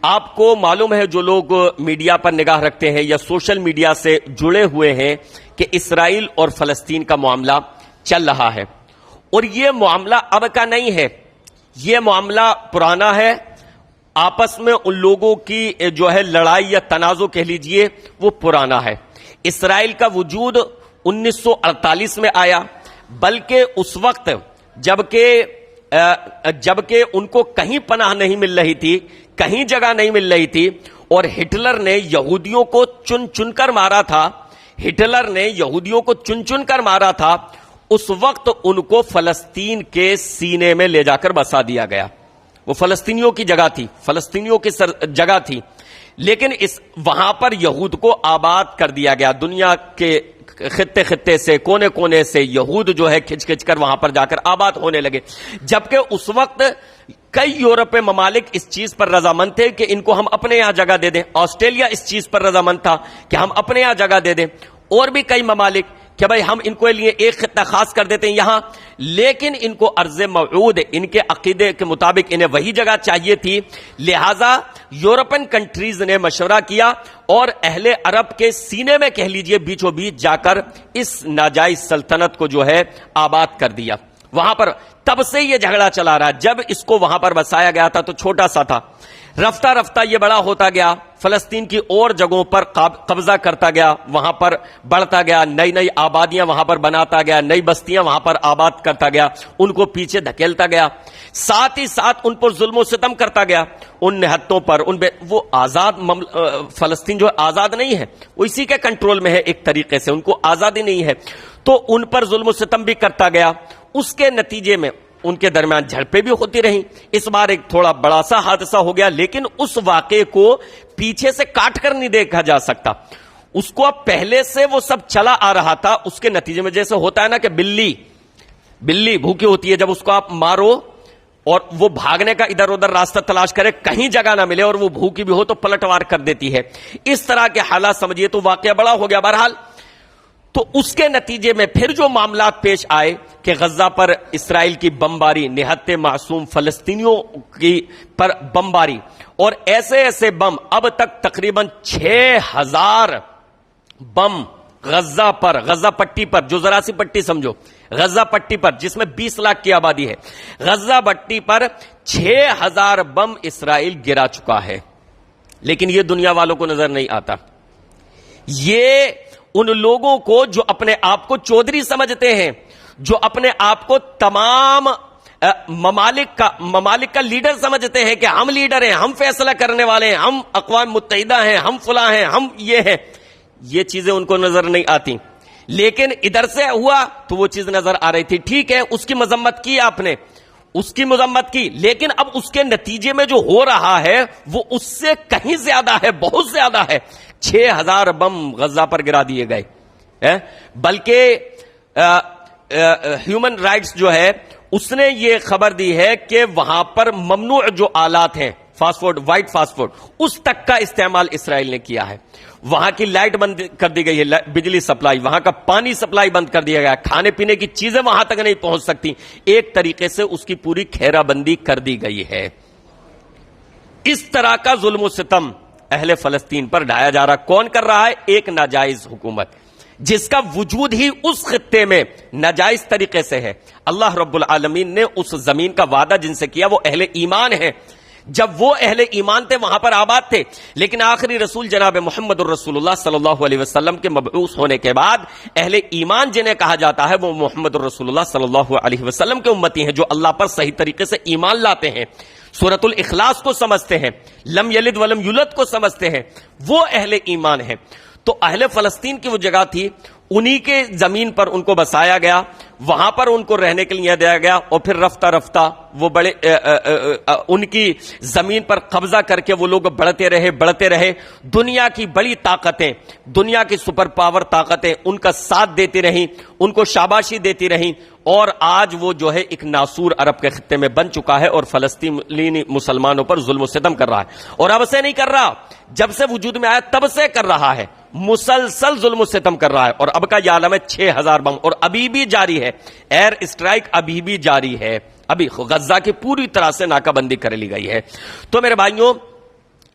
آپ کو معلوم ہے, جو لوگ میڈیا پر نگاہ رکھتے ہیں یا سوشل میڈیا سے جڑے ہوئے ہیں, کہ اسرائیل اور فلسطین کا معاملہ چل رہا ہے, اور یہ معاملہ اب کا نہیں ہے, یہ معاملہ پرانا ہے. آپس میں ان لوگوں کی جو ہے لڑائی یا تنازع کہہ لیجئے وہ پرانا ہے. اسرائیل کا وجود 1948 میں آیا, بلکہ اس وقت جبکہ ان کو کہیں پناہ نہیں مل رہی تھی, کہیں جگہ نہیں مل رہی تھی, اور ہٹلر نے یہودیوں کو چن چن کر مارا تھا, اس وقت ان کو فلسطین کے سینے میں لے جا کر بسا دیا گیا. وہ فلسطینیوں کی جگہ تھی, فلسطینیوں کی جگہ تھی, لیکن وہاں پر یہود کو آباد کر دیا گیا. دنیا کے خطے سے, کونے کونے سے یہود جو ہے کھچ کر وہاں پر جا کر آباد ہونے لگے. جبکہ اس وقت کئی یورپی ممالک اس چیز پر رضامند تھے کہ ان کو ہم اپنے یہاں جگہ دے دیں. آسٹریلیا اس چیز پر رضامند تھا کہ ہم اپنے یہاں جگہ دے دیں, اور بھی کئی ممالک کہ بھائی ہم ان کو لیے ایک خطہ خاص کر دیتے ہیں یہاں. لیکن ان کو عرض موعود, ان کے عقیدے کے مطابق انہیں وہی جگہ چاہیے تھی. لہذا یورپین کنٹریز نے مشورہ کیا اور اہل عرب کے سینے میں کہہ لیجئے بیچوں بیچ جا کر اس ناجائز سلطنت کو جو ہے آباد کر دیا. وہاں پر تب سے یہ جھگڑا چلا رہا. جب اس کو وہاں پر بسایا گیا تھا تو چھوٹا سا تھا, رفتہ رفتہ یہ بڑا ہوتا گیا, فلسطین کی اور جگہوں پر قبضہ کرتا گیا, وہاں پر بڑھتا گیا, نئی نئی آبادیاں وہاں پر بناتا گیا, نئی بستیاں وہاں پر آباد کرتا گیا, ان کو پیچھے دھکیلتا گیا, ساتھ ہی ساتھ ان پر ظلم و ستم کرتا گیا, ان نہتوں پر. وہ آزاد فلسطین جو آزاد نہیں ہے, وہ اسی کے کنٹرول میں ہے ایک طریقے سے, ان کو آزادی نہیں ہے, تو ان پر ظلم و ستم بھی کرتا گیا. اس کے نتیجے میں ان کے درمیان جھڑپیں بھی ہوتی رہیں. اس بار ایک تھوڑا بڑا سا حادثہ ہو گیا, لیکن اس واقعے کو پیچھے سے کاٹ کر نہیں دیکھا جا سکتا. اس کو اب پہلے سے وہ سب چلا آ رہا تھا. اس کے نتیجے میں جیسے ہوتا ہے نا کہ بلی بھوکی ہوتی ہے, جب اس کو آپ مارو اور وہ بھاگنے کا ادھر ادھر راستہ تلاش کرے, کہیں جگہ نہ ملے اور وہ بھوکی بھی ہو تو پلٹوار کر دیتی ہے. اس طرح کے حالات سمجھیے. تو واقعہ بڑا ہو گیا. بہرحال تو اس کے نتیجے میں پھر جو معاملات پیش آئے کہ غزہ پر اسرائیل کی بمباری, نہت معصوم فلسطینیوں کی پر بمباری, اور ایسے ایسے بم, اب تک تقریباً 6000 بم غزہ پر, غزہ پٹی پر, جو ذرا سی پٹی سمجھو, غزہ پٹی پر جس میں 20 لاکھ کی آبادی ہے, غزہ پٹی پر 6000 بم اسرائیل گرا چکا ہے. لیکن یہ دنیا والوں کو نظر نہیں آتا. یہ ان لوگوں کو جو اپنے آپ کو چودھری سمجھتے ہیں, جو اپنے آپ کو تمام ممالک کا لیڈر سمجھتے ہیں کہ ہم لیڈر ہیں, ہم فیصلہ کرنے والے ہیں, ہم اقوام متحدہ ہیں, ہم فلاں ہیں, ہم یہ ہیں, یہ چیزیں ان کو نظر نہیں آتی. لیکن ادھر سے ہوا تو وہ چیز نظر آ رہی تھی. ٹھیک ہے, اس کی مذمت کی آپ نے, اس کی مذمت کی, لیکن اب اس کے نتیجے میں جو ہو رہا ہے وہ اس سے کہیں زیادہ ہے, بہت زیادہ ہے. 6000 بم غزہ پر گرا دیے گئے. بلکہ ہیومن رائٹس جو ہے اس نے یہ خبر دی ہے کہ وہاں پر ممنوع جو آلات ہیں, fast food, white fast food, اس تک کا استعمال اسرائیل نے کیا ہے. وہاں کی لائٹ بند کر دی گئی ہے, بجلی سپلائی, وہاں کا پانی سپلائی بند کر دیا گیا, کھانے پینے کی چیزیں وہاں تک نہیں پہنچ سکتی. ایک طریقے سے اس کی پوری گھیرا بندی کر دی گئی ہے. اس طرح کا ظلم و ستم اہل فلسطین پر ڈھایا جا رہا. کون کر رہا ہے؟ ایک ناجائز حکومت, جس کا وجود ہی اس خطے میں ناجائز طریقے سے ہے. اللہ رب العالمین نے اس زمین کا وعدہ جن سے کیا وہ اہل ایمان ہے. جب وہ اہل ایمان تھے وہاں پر آباد تھے, لیکن آخری رسول جناب محمد الرسول اللہ صلی اللہ علیہ وسلم کے مبعوث ہونے کے بعد اہل ایمان جنہیں کہا جاتا ہے وہ محمد الرسول اللہ صلی اللہ علیہ وسلم کے امتی ہیں, جو اللہ پر صحیح طریقے سے ایمان لاتے ہیں, سورۃ الاخلاص کو سمجھتے ہیں, لم یلد ولم یولد کو سمجھتے ہیں, وہ اہل ایمان ہیں. تو اہل فلسطین کی وہ جگہ تھی, انہی کے زمین پر ان کو بسایا گیا, وہاں پر ان کو رہنے کے لیے دیا گیا, اور پھر رفتہ رفتہ وہ بڑے ان کی زمین پر قبضہ کر کے وہ لوگ بڑھتے رہے. دنیا کی بڑی طاقتیں, دنیا کی سپر پاور طاقتیں ان کا ساتھ دیتی رہیں, ان کو شاباشی دیتی رہیں, اور آج وہ جو ہے ایک ناسور عرب کے خطے میں بن چکا ہے اور فلسطینی مسلمانوں پر ظلم و ستم کر رہا ہے. اور اب سے نہیں کر رہا, جب سے وجود میں آیا تب سے کر رہا ہے, مسلسل ظلم و ستم کر رہا ہے. اور اب کا یہ عالم ہے 6000 بم, اور ابھی بھی جاری ہے, ایئر اسٹرائک ابھی بھی جاری ہے, ابھی غزہ کی پوری طرح سے ناکہ بندی کر لی گئی ہے. تو میرے بھائیوں,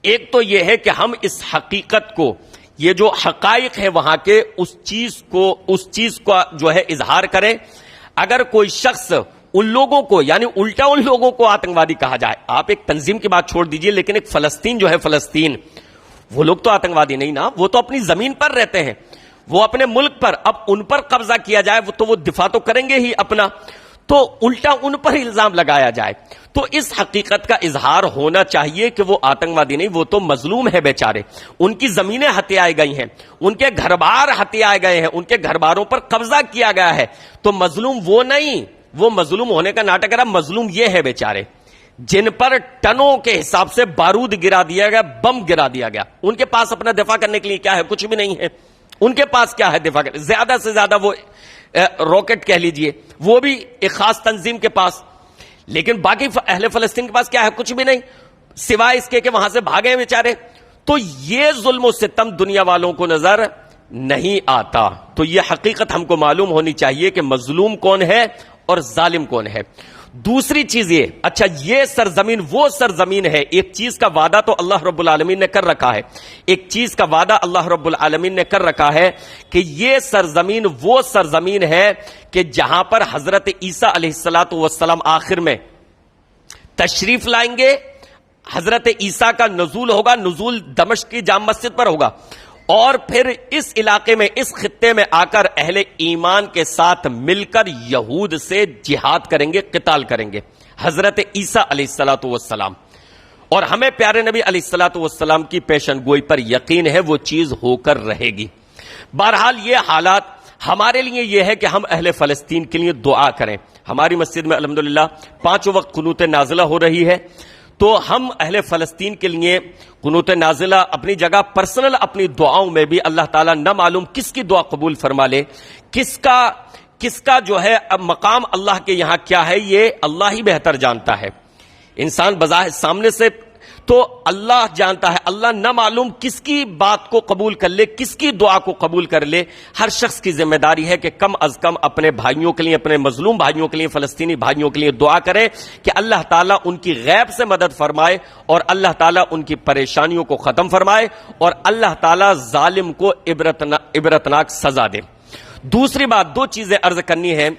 ایک تو یہ ہے کہ ہم اس حقیقت کو, یہ جو حقائق ہے وہاں کے, اس چیز کو جو ہے اظہار کریں. اگر کوئی شخص ان لوگوں کو, یعنی الٹا ان لوگوں کو آتنکوادی کہا جائے, آپ ایک تنظیم کی بات چھوڑ دیجئے, لیکن ایک فلسطین جو ہے, فلسطین, وہ لوگ تو آتنکوادی نہیں نا, وہ تو اپنی زمین پر رہتے ہیں, وہ اپنے ملک پر, اب ان پر قبضہ کیا جائے تو وہ دفاع تو کریں گے ہی اپنا, تو الٹا ان پر الزام لگایا جائے. تو اس حقیقت کا اظہار ہونا چاہیے کہ وہ آتنکوادی نہیں, وہ تو مظلوم ہے بیچارے, ان کی زمینیں ہتھیائی گئی ہیں, ان کے گھر بار ہتھیائے گئے ہیں, ان کے گھر باروں پر قبضہ کیا گیا ہے. تو مظلوم وہ نہیں, وہ مظلوم ہونے کا ناٹک رہا, مظلوم یہ ہے بیچارے جن پر ٹنوں کے حساب سے بارود گرا دیا گیا, بم گرا دیا گیا. ان کے پاس اپنا دفاع کرنے کے لیے کیا ہے؟ کچھ بھی نہیں ہے. ان کے پاس کیا ہے دفاع کرنے؟ زیادہ سے زیادہ وہ راکٹ کہہ لیجئے, وہ بھی ایک خاص تنظیم کے پاس. لیکن باقی اہل فلسطین کے پاس کیا ہے؟ کچھ بھی نہیں, سوائے اس کے کہ وہاں سے بھاگے ہیں بیچارے. تو یہ ظلم و ستم دنیا والوں کو نظر نہیں آتا. تو یہ حقیقت ہم کو معلوم ہونی چاہیے کہ مظلوم کون ہے اور ظالم کون ہے. دوسری چیز یہ، اچھا یہ سرزمین وہ سرزمین ہے، ایک چیز کا وعدہ تو اللہ رب العالمین نے کر رکھا ہے، ایک چیز کا وعدہ اللہ رب العالمین نے کر رکھا ہے کہ یہ سرزمین وہ سرزمین ہے کہ جہاں پر حضرت عیسیٰ علیہ السلام آخر میں تشریف لائیں گے، حضرت عیسیٰ کا نزول ہوگا، نزول دمشق کی جامع مسجد پر ہوگا، اور پھر اس علاقے میں اس خطے میں آ کر اہل ایمان کے ساتھ مل کر یہود سے جہاد کریں گے، قتال کریں گے حضرت عیسیٰ علیہ السلام. اور ہمیں پیارے نبی علیہ السلام کی پیشن گوئی پر یقین ہے وہ چیز ہو کر رہے گی. بہرحال یہ حالات ہمارے لیے یہ ہے کہ ہم اہل فلسطین کے لیے دعا کریں. ہماری مسجد میں الحمدللہ 5 وقت قنوت نازلہ ہو رہی ہے، تو ہم اہل فلسطین کے لیے قنوت نازلہ اپنی جگہ پرسنل اپنی دعاؤں میں بھی اللہ تعالیٰ نہ معلوم کس کی دعا قبول فرما لے، کس کا جو ہے اب مقام اللہ کے یہاں کیا ہے یہ اللہ ہی بہتر جانتا ہے. انسان بظاہر سامنے سے تو اللہ جانتا ہے، اللہ نہ معلوم کس کی بات کو قبول کر لے، کس کی دعا کو قبول کر لے. ہر شخص کی ذمہ داری ہے کہ کم از کم اپنے بھائیوں کے لیے، اپنے مظلوم بھائیوں کے لیے، فلسطینی بھائیوں کے لیے دعا کرے کہ اللہ تعالیٰ ان کی غیب سے مدد فرمائے اور اللہ تعالیٰ ان کی پریشانیوں کو ختم فرمائے اور اللہ تعالیٰ ظالم کو عبرتناک سزا دے. دوسری بات، 2 چیزیں عرض کرنی ہے.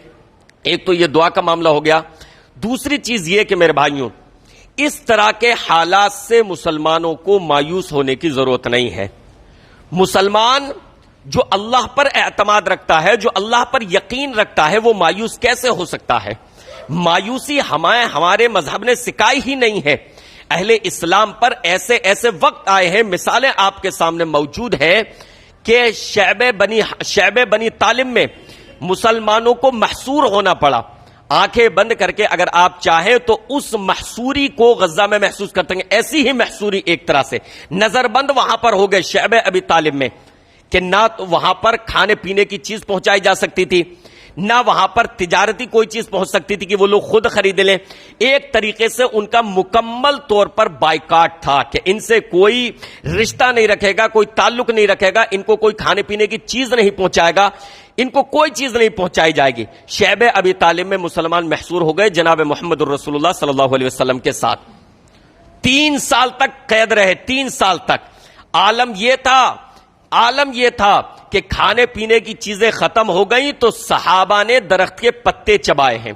ایک تو یہ دعا کا معاملہ ہو گیا، دوسری چیز یہ کہ میرے بھائیوں اس طرح کے حالات سے مسلمانوں کو مایوس ہونے کی ضرورت نہیں ہے. مسلمان جو اللہ پر اعتماد رکھتا ہے، جو اللہ پر یقین رکھتا ہے، وہ مایوس کیسے ہو سکتا ہے؟ مایوسی ہمارے مذہب نے سکھائی ہی نہیں ہے. اہل اسلام پر ایسے ایسے وقت آئے ہیں، مثالیں آپ کے سامنے موجود ہیں کہ شعب بنی طالب میں مسلمانوں کو محصور ہونا پڑا. آنکھیں بند کر کے اگر آپ چاہیں تو اس محصوری کو غزہ میں محسوس کرتے ہیں. ایسی ہی محصوری ایک طرح سے نظر بند وہاں پر ہو گئے شعب ابی طالب میں کہ نہ تو وہاں پر کھانے پینے کی چیز پہنچائی جا سکتی تھی، نہ وہاں پر تجارتی کوئی چیز پہنچ سکتی تھی کہ وہ لوگ خود خرید لیں. ایک طریقے سے ان کا مکمل طور پر بائیکاٹ تھا کہ ان سے کوئی رشتہ نہیں رکھے گا، کوئی تعلق نہیں رکھے گا، ان کو کوئی کھانے پینے کی چیز نہیں پہنچائے گا، ان کو کوئی چیز نہیں پہنچائی جائے گی. شعب ابی طالب میں مسلمان محصور ہو گئے جناب محمد الرسول اللہ صلی اللہ علیہ وسلم کے ساتھ. 3 سال تک قید رہے. 3 سال تک عالم یہ تھا کہ کھانے پینے کی چیزیں ختم ہو گئیں تو صحابہ نے درخت کے پتے چبائے ہیں،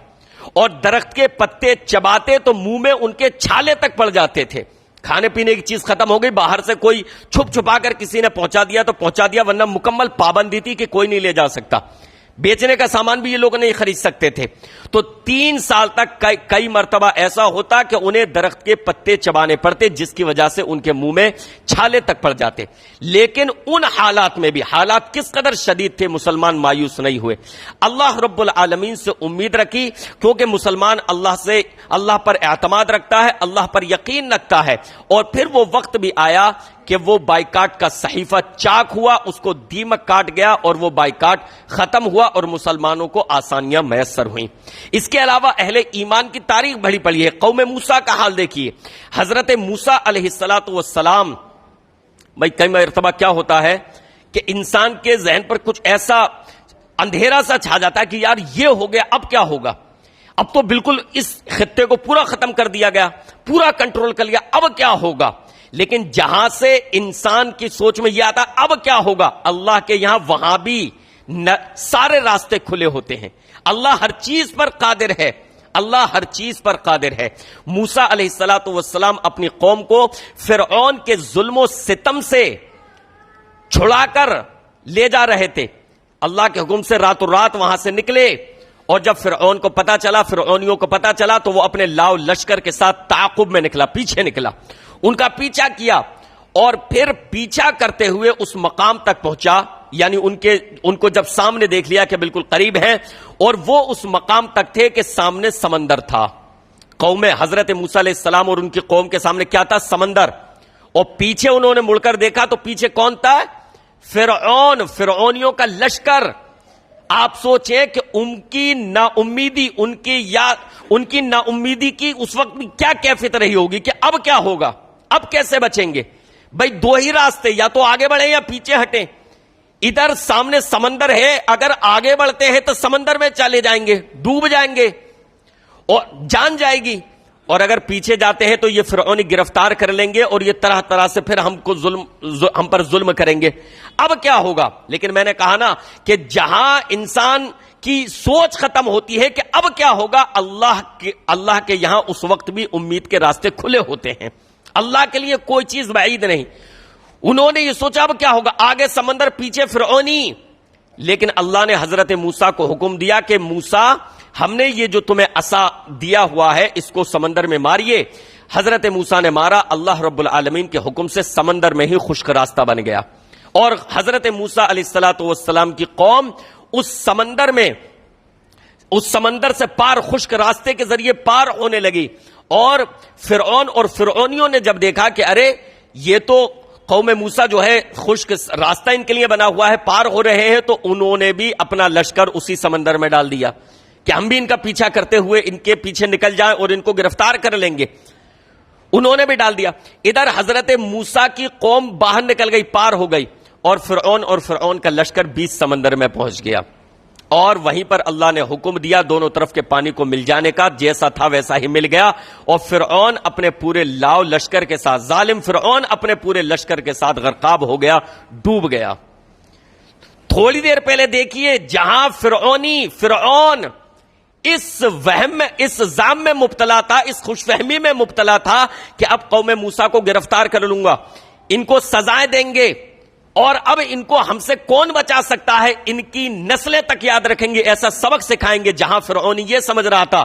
اور درخت کے پتے چباتے تو منہ میں ان کے چھالے تک پڑ جاتے تھے. کھانے پینے کی چیز ختم ہو گئی، باہر سے کوئی چھپا کر کسی نے پہنچا دیا تو پہنچا دیا، ورنہ مکمل پابندی تھی کہ کوئی نہیں لے جا سکتا. بیچنے کا سامان بھی یہ لوگ نہیں خرید سکتے تھے. تو 3 سال تک کئی مرتبہ ایسا ہوتا کہ انہیں درخت کے پتے چبانے پڑتے، جس کی وجہ سے ان کے منہ میں چھالے تک پڑ جاتے. لیکن ان حالات میں بھی، حالات کس قدر شدید تھے، مسلمان مایوس نہیں ہوئے. اللہ رب العالمین سے امید رکھی، کیونکہ مسلمان اللہ پر اعتماد رکھتا ہے، اللہ پر یقین رکھتا ہے. اور پھر وہ وقت بھی آیا کہ وہ بائیکاٹ کا صحیفہ چاک ہوا، اس کو دیمک کاٹ گیا اور وہ بائیکاٹ ختم ہوا اور مسلمانوں کو آسانیاں میسر ہوئیں. اس کے علاوہ اہل ایمان کی تاریخ بڑی پڑی ہے. قوم موسیٰ کا حال دیکھیے. حضرت موسیٰ علیہ السلام، بھائی کئی مرتبہ کیا ہوتا ہے کہ انسان کے ذہن پر کچھ ایسا اندھیرا سا چھا جاتا ہے کہ یار یہ ہو گیا، اب کیا ہوگا؟ اب تو بالکل اس خطے کو پورا ختم کر دیا گیا، پورا کنٹرول کر لیا، اب کیا ہوگا؟ لیکن جہاں سے انسان کی سوچ میں یہ آتا اب کیا ہوگا، اللہ کے یہاں وہاں بھی سارے راستے کھلے ہوتے ہیں. اللہ ہر چیز پر قادر ہے، اللہ ہر چیز پر قادر ہے. موسیٰ علیہ السلام اپنی قوم کو فرعون کے ظلم و ستم سے چھڑا کر لے جا رہے تھے. اللہ کے حکم سے راتوں رات وہاں سے نکلے، اور جب فرعون کو پتا چلا، فرعونیوں کو پتا چلا، تو وہ اپنے لاؤ لشکر کے ساتھ تعاقب میں نکلا، پیچھے نکلا، ان کا پیچھا کیا، اور پھر پیچھا کرتے ہوئے اس مقام تک پہنچا، یعنی ان کو جب سامنے دیکھ لیا کہ بالکل قریب ہیں، اور وہ اس مقام تک تھے کہ سامنے سمندر تھا. قوم حضرت موسیٰ علیہ السلام اور ان کی قوم کے سامنے کیا تھا؟ سمندر. اور پیچھے انہوں نے مڑ کر دیکھا تو پیچھے کون تھا؟ فرعونیوں کا لشکر. آپ سوچیں کہ ان کی نا امیدی کی اس وقت کیا کیفیت رہی ہوگی کہ اب کیا ہوگا، اب کیسے بچیں گے؟ بھائی 2 ہی راستے، یا تو آگے بڑھیں یا پیچھے ہٹیں. ادھر سامنے سمندر ہے، اگر آگے بڑھتے ہیں تو سمندر میں چلے جائیں گے، ڈوب جائیں گے. اور جان جائے گی، اور اگر پیچھے جاتے ہیں تو یہ فرعونی گرفتار کر لیں گے اور یہ طرح طرح سے پھر ہم پر ظلم کریں گے۔ اب کیا ہوگا؟ لیکن میں نے کہا نا کہ جہاں انسان کی سوچ ختم ہوتی ہے کہ اب کیا ہوگا، اللہ کے یہاں اس وقت بھی امید کے راستے کھلے ہوتے ہیں، اللہ کے لیے کوئی چیز بعید نہیں۔ انہوں نے یہ سوچا اب کیا ہوگا، آگے سمندر پیچھے فرعونی، لیکن اللہ نے حضرت موسیٰ کو حکم دیا کہ موسیٰ ہم نے یہ جو تمہیں عصا دیا ہوا ہے اس کو سمندر میں ماریے۔ حضرت موسیٰ نے مارا، اللہ رب العالمین کے حکم سے سمندر میں ہی خشک راستہ بن گیا، اور حضرت موسیٰ علیہ السلام کی قوم اس سمندر سے پار خشک راستے کے ذریعے پار ہونے لگی۔ اور فرعون اور فرعونیوں نے جب دیکھا کہ ارے یہ تو قوم موسیٰ جو ہے خشک راستہ ان کے لیے بنا ہوا ہے، پار ہو رہے ہیں، تو انہوں نے بھی اپنا لشکر اسی سمندر میں ڈال دیا کہ ہم بھی ان کا پیچھا کرتے ہوئے ان کے پیچھے نکل جائیں اور ان کو گرفتار کر لیں گے۔ انہوں نے بھی ڈال دیا۔ ادھر حضرت موسیٰ کی قوم باہر نکل گئی، پار ہو گئی، اور فرعون کا لشکر بیچ سمندر میں پہنچ گیا، اور وہیں پر اللہ نے حکم دیا دونوں طرف کے پانی کو مل جانے کا، جیسا تھا ویسا ہی مل گیا، اور فرعون اپنے پورے لاؤ لشکر کے ساتھ، ظالم فرعون اپنے پورے لشکر کے ساتھ غرقاب ہو گیا، ڈوب گیا۔ تھوڑی دیر پہلے دیکھیے جہاں فرعون اس وہم میں، اس زام میں مبتلا تھا، اس خوش فہمی میں مبتلا تھا کہ اب قوم موسیٰ کو گرفتار کر لوں گا، ان کو سزائیں دیں گے، اور اب ان کو ہم سے کون بچا سکتا ہے، ان کی نسلیں تک یاد رکھیں گے، ایسا سبق سکھائیں گے، جہاں فرعون یہ سمجھ رہا تھا۔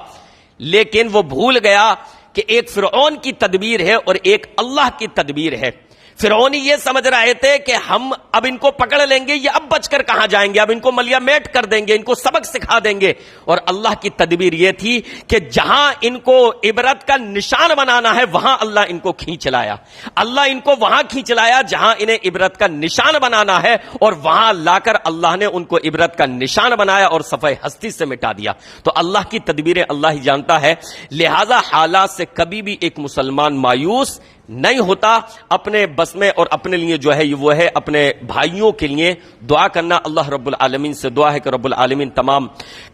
لیکن وہ بھول گیا کہ ایک فرعون کی تدبیر ہے اور ایک اللہ کی تدبیر ہے۔ فرعونی یہ سمجھ رہے تھے کہ ہم اب ان کو پکڑ لیں گے، یہ اب بچ کر کہاں جائیں گے، اب ان کو ملیا میٹ کر دیں گے، ان کو سبق سکھا دیں گے، اور اللہ کی تدبیر یہ تھی کہ جہاں ان کو عبرت کا نشان بنانا ہے وہاں اللہ ان کو کھینچ لایا، اللہ ان کو وہاں کھینچ لایا جہاں انہیں عبرت کا نشان بنانا ہے، اور وہاں لا کر اللہ نے ان کو عبرت کا نشان بنایا اور صفحہ ہستی سے مٹا دیا۔ تو اللہ کی تدبیریں اللہ ہی جانتا ہے، لہذا حالات سے کبھی بھی ایک مسلمان مایوس نہیں ہوتا، اپنے بس میں اور اپنے لیے جو ہے وہ ہے اپنے بھائیوں کے لیے دعا کرنا۔ اللہ رب العالمین سے دعا ہے کہ رب العالمین تمام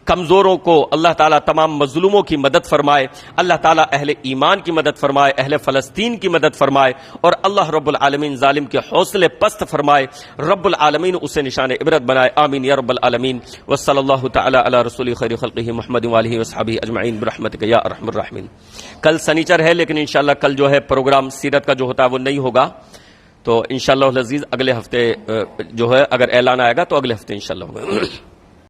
کمزوروں کو اللہ تعالیٰ، تمام مظلوموں کی مدد فرمائے، اللہ تعالیٰ اہل ایمان کی مدد فرمائے، اہل فلسطین کی مدد فرمائے، اور اللہ رب العالمین ظالم کے حوصلے پست فرمائے، رب العالمین اسے نشان عبرت بنائے، آمین یا رب العالمین۔ وصلی اللہ تعالیٰ علی رسول خیر خلقہ محمد وآلہ وصحبہ اجمعین برحمتک یا ارحم الراحمین۔ کل سنیچر ہے، لیکن انشاءاللہ کل جو ہے پروگرام سیرت کا جو ہوتا ہے وہ نہیں ہوگا، تو انشاءاللہ العزیز اگلے ہفتے جو ہے اگر اعلان آئے گا تو اگلے ہفتے انشاءاللہ ہوگا۔